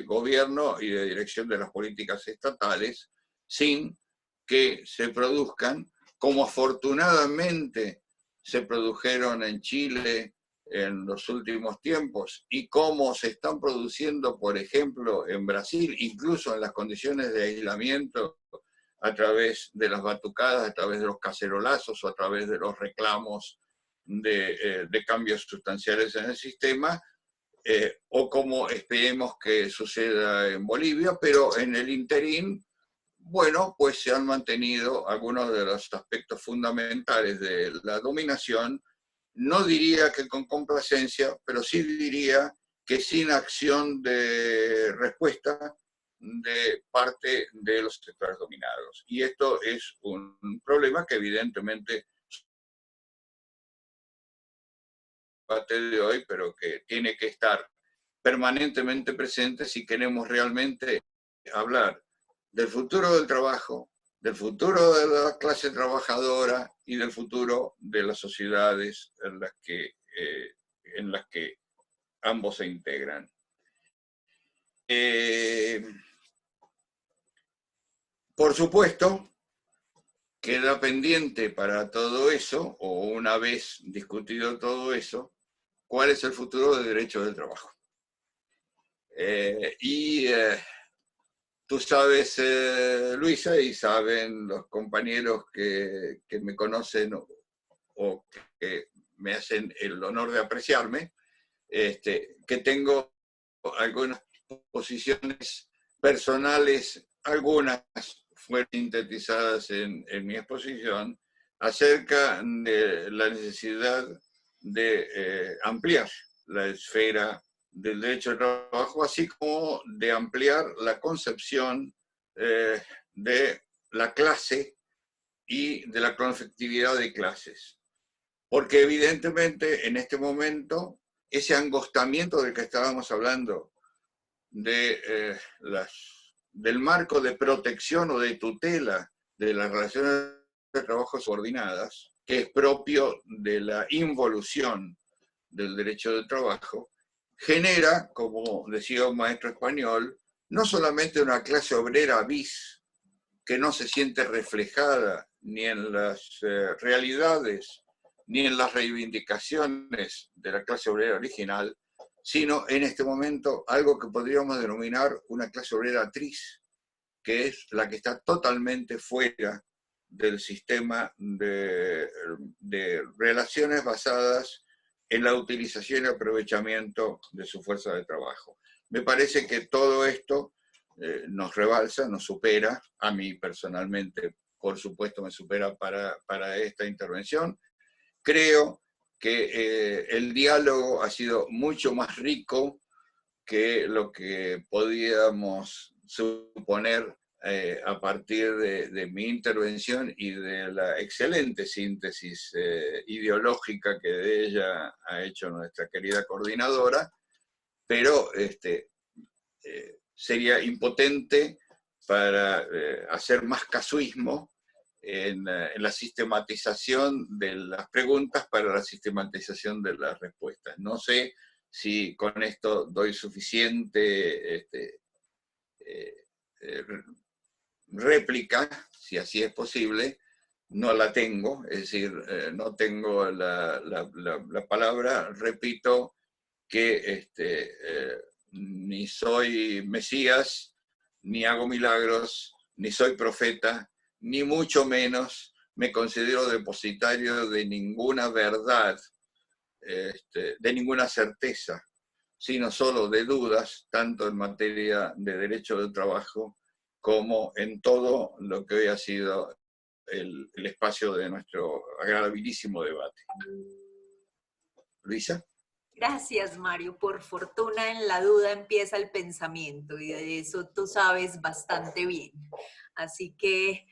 gobierno y de dirección de las políticas estatales, sin que se produzcan, como afortunadamente se produjeron en Chile en los últimos tiempos, y como se están produciendo, por ejemplo, en Brasil, incluso en las condiciones de aislamiento, a través de las batucadas, a través de los cacerolazos o a través de los reclamos de cambios sustanciales en el sistema, o como esperemos que suceda en Bolivia, pero en el interín, bueno, pues se han mantenido algunos de los aspectos fundamentales de la dominación, no diría que con complacencia, pero sí diría que sin acción de respuesta de parte de los sectores dominados. Y esto es un problema que evidentemente debate de hoy, pero que tiene que estar permanentemente presente si queremos realmente hablar del futuro del trabajo, del futuro de la clase trabajadora y del futuro de las sociedades en las que ambos se integran. Por supuesto queda pendiente para todo eso, o una vez discutido todo eso, cuál es el futuro del derecho del trabajo. Tú sabes, Luisa, y saben los compañeros que me conocen o que me hacen el honor de apreciarme, que tengo algunas posiciones personales, algunas fueron sintetizadas en mi exposición, acerca de la necesidad de ampliar la esfera del derecho al trabajo, así como de ampliar la concepción de la clase y de la conflictividad de clases. Porque evidentemente en este momento ese angostamiento del que estábamos hablando, del marco de protección o de tutela de las relaciones de trabajo subordinadas, que es propio de la involución del derecho del trabajo, genera, como decía un maestro español, no solamente una clase obrera bis, que no se siente reflejada ni en las realidades, ni en las reivindicaciones de la clase obrera original, sino en este momento algo que podríamos denominar una clase obrera tris, que es la que está totalmente fuera del sistema de relaciones basadas en la utilización y aprovechamiento de su fuerza de trabajo. Me parece que todo esto nos rebalsa, nos supera, a mí personalmente, por supuesto, me supera para esta intervención. Creo que el diálogo ha sido mucho más rico que lo que podíamos suponer a partir de mi intervención y de la excelente síntesis ideológica que de ella ha hecho nuestra querida coordinadora, pero sería impotente para hacer más casuismo en la sistematización de las preguntas para la sistematización de las respuestas. No sé si con esto doy suficiente réplica, si así es posible. No la tengo, es decir, no tengo la palabra. Repito que ni soy Mesías, ni hago milagros, ni soy profeta, ni mucho menos me considero depositario de ninguna verdad, de ninguna certeza, sino solo de dudas, tanto en materia de derecho del trabajo como en todo lo que hoy ha sido el espacio de nuestro agradabilísimo debate. Luisa. Gracias, Mario. Por fortuna en la duda empieza el pensamiento y de eso tú sabes bastante bien. Así que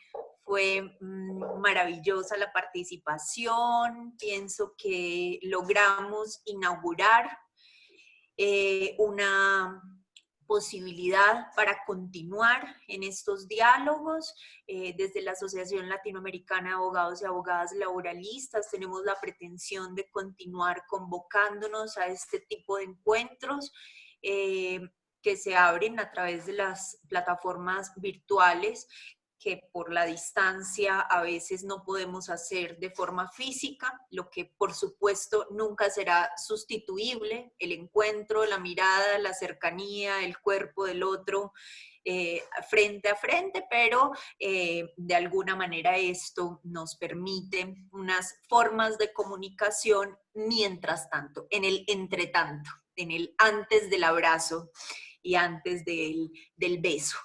fue maravillosa la participación. Pienso que logramos inaugurar una posibilidad para continuar en estos diálogos. Desde la Asociación Latinoamericana de Abogados y Abogadas Laboralistas tenemos la pretensión de continuar convocándonos a este tipo de encuentros que se abren a través de las plataformas virtuales que por la distancia a veces no podemos hacer de forma física, lo que por supuesto nunca será sustituible, el encuentro, la mirada, la cercanía, el cuerpo del otro frente a frente, pero de alguna manera esto nos permite unas formas de comunicación mientras tanto, en el entretanto, en el antes del abrazo y antes del beso.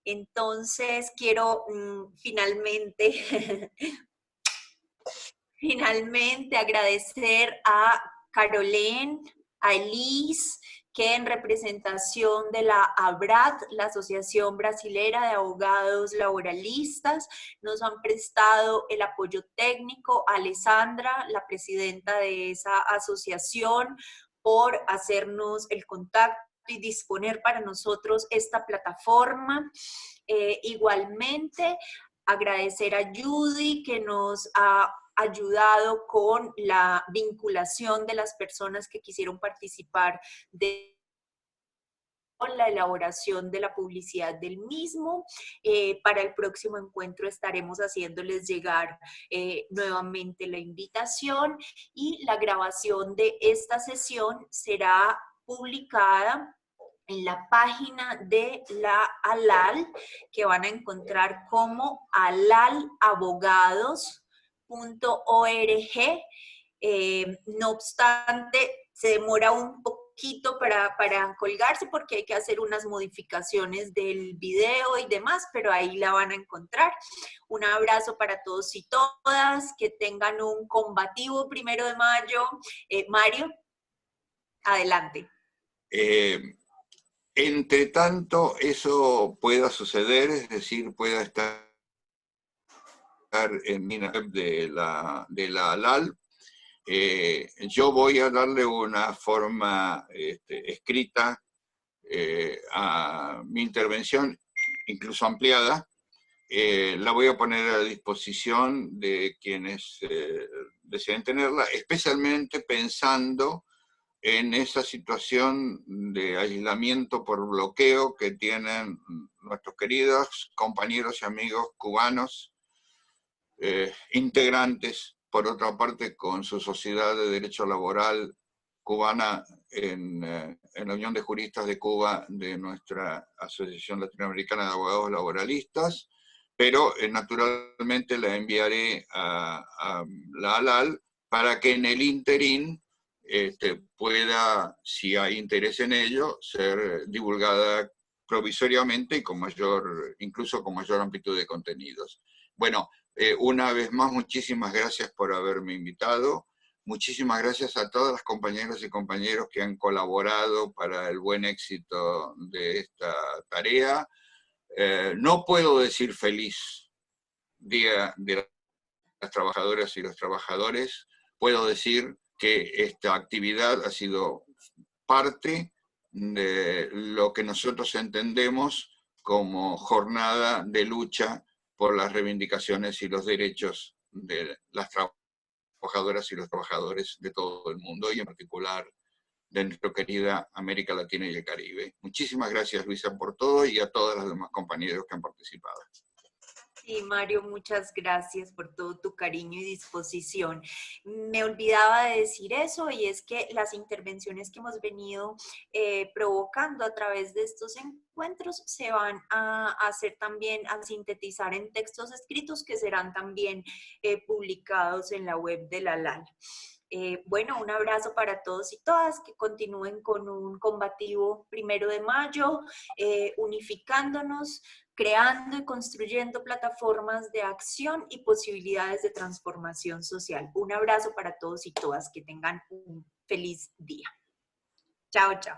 Entonces, quiero finalmente agradecer a Carolén, a Elise, que en representación de la ABRAT, la Asociación Brasilera de Abogados Laboralistas, nos han prestado el apoyo técnico, a Alessandra, la presidenta de esa asociación, por hacernos el contacto y disponer para nosotros esta plataforma. Igualmente, agradecer a Judy que nos ha ayudado con la vinculación de las personas que quisieron participar de la elaboración de la publicidad del mismo. Para el próximo encuentro estaremos haciéndoles llegar nuevamente la invitación, y la grabación de esta sesión será publicada en la página de la ALAL, que van a encontrar como alalabogados.org. No obstante, se demora un poquito para colgarse porque hay que hacer unas modificaciones del video y demás, pero ahí la van a encontrar. Un abrazo para todos y todas, que tengan un combativo 1 de mayo. Mario, adelante. Entre tanto, eso pueda suceder, es decir, pueda estar en mi web de la ALAL, yo voy a darle una forma escrita a mi intervención, incluso ampliada. La voy a poner a disposición de quienes deseen tenerla, especialmente pensando en esa situación de aislamiento por bloqueo que tienen nuestros queridos compañeros y amigos cubanos, integrantes, por otra parte, con su sociedad de derecho laboral cubana en la Unión de Juristas de Cuba de nuestra Asociación Latinoamericana de Abogados Laboralistas, pero naturalmente la enviaré a la ALAL para que en el interín pueda, si hay interés en ello, ser divulgada provisoriamente y con incluso con mayor amplitud de contenidos. Bueno, una vez más, muchísimas gracias por haberme invitado. Muchísimas gracias a todas las compañeras y compañeros que han colaborado para el buen éxito de esta tarea. No puedo decir feliz Día de las Trabajadoras y los Trabajadores. Puedo decir que esta actividad ha sido parte de lo que nosotros entendemos como jornada de lucha por las reivindicaciones y los derechos de las trabajadoras y los trabajadores de todo el mundo, y en particular de nuestra querida América Latina y el Caribe. Muchísimas gracias, Luisa, por todo, y a todas las demás compañeros que han participado. Sí, Mario, muchas gracias por todo tu cariño y disposición. Me olvidaba de decir eso, y es que las intervenciones que hemos venido provocando a través de estos encuentros se van a hacer también, a sintetizar en textos escritos que serán también publicados en la web de la LAL. Bueno, un abrazo para todos y todas, que continúen con un combativo 1 de mayo, unificándonos, creando y construyendo plataformas de acción y posibilidades de transformación social. Un abrazo para todos y todas, que tengan un feliz día. Chao, chao.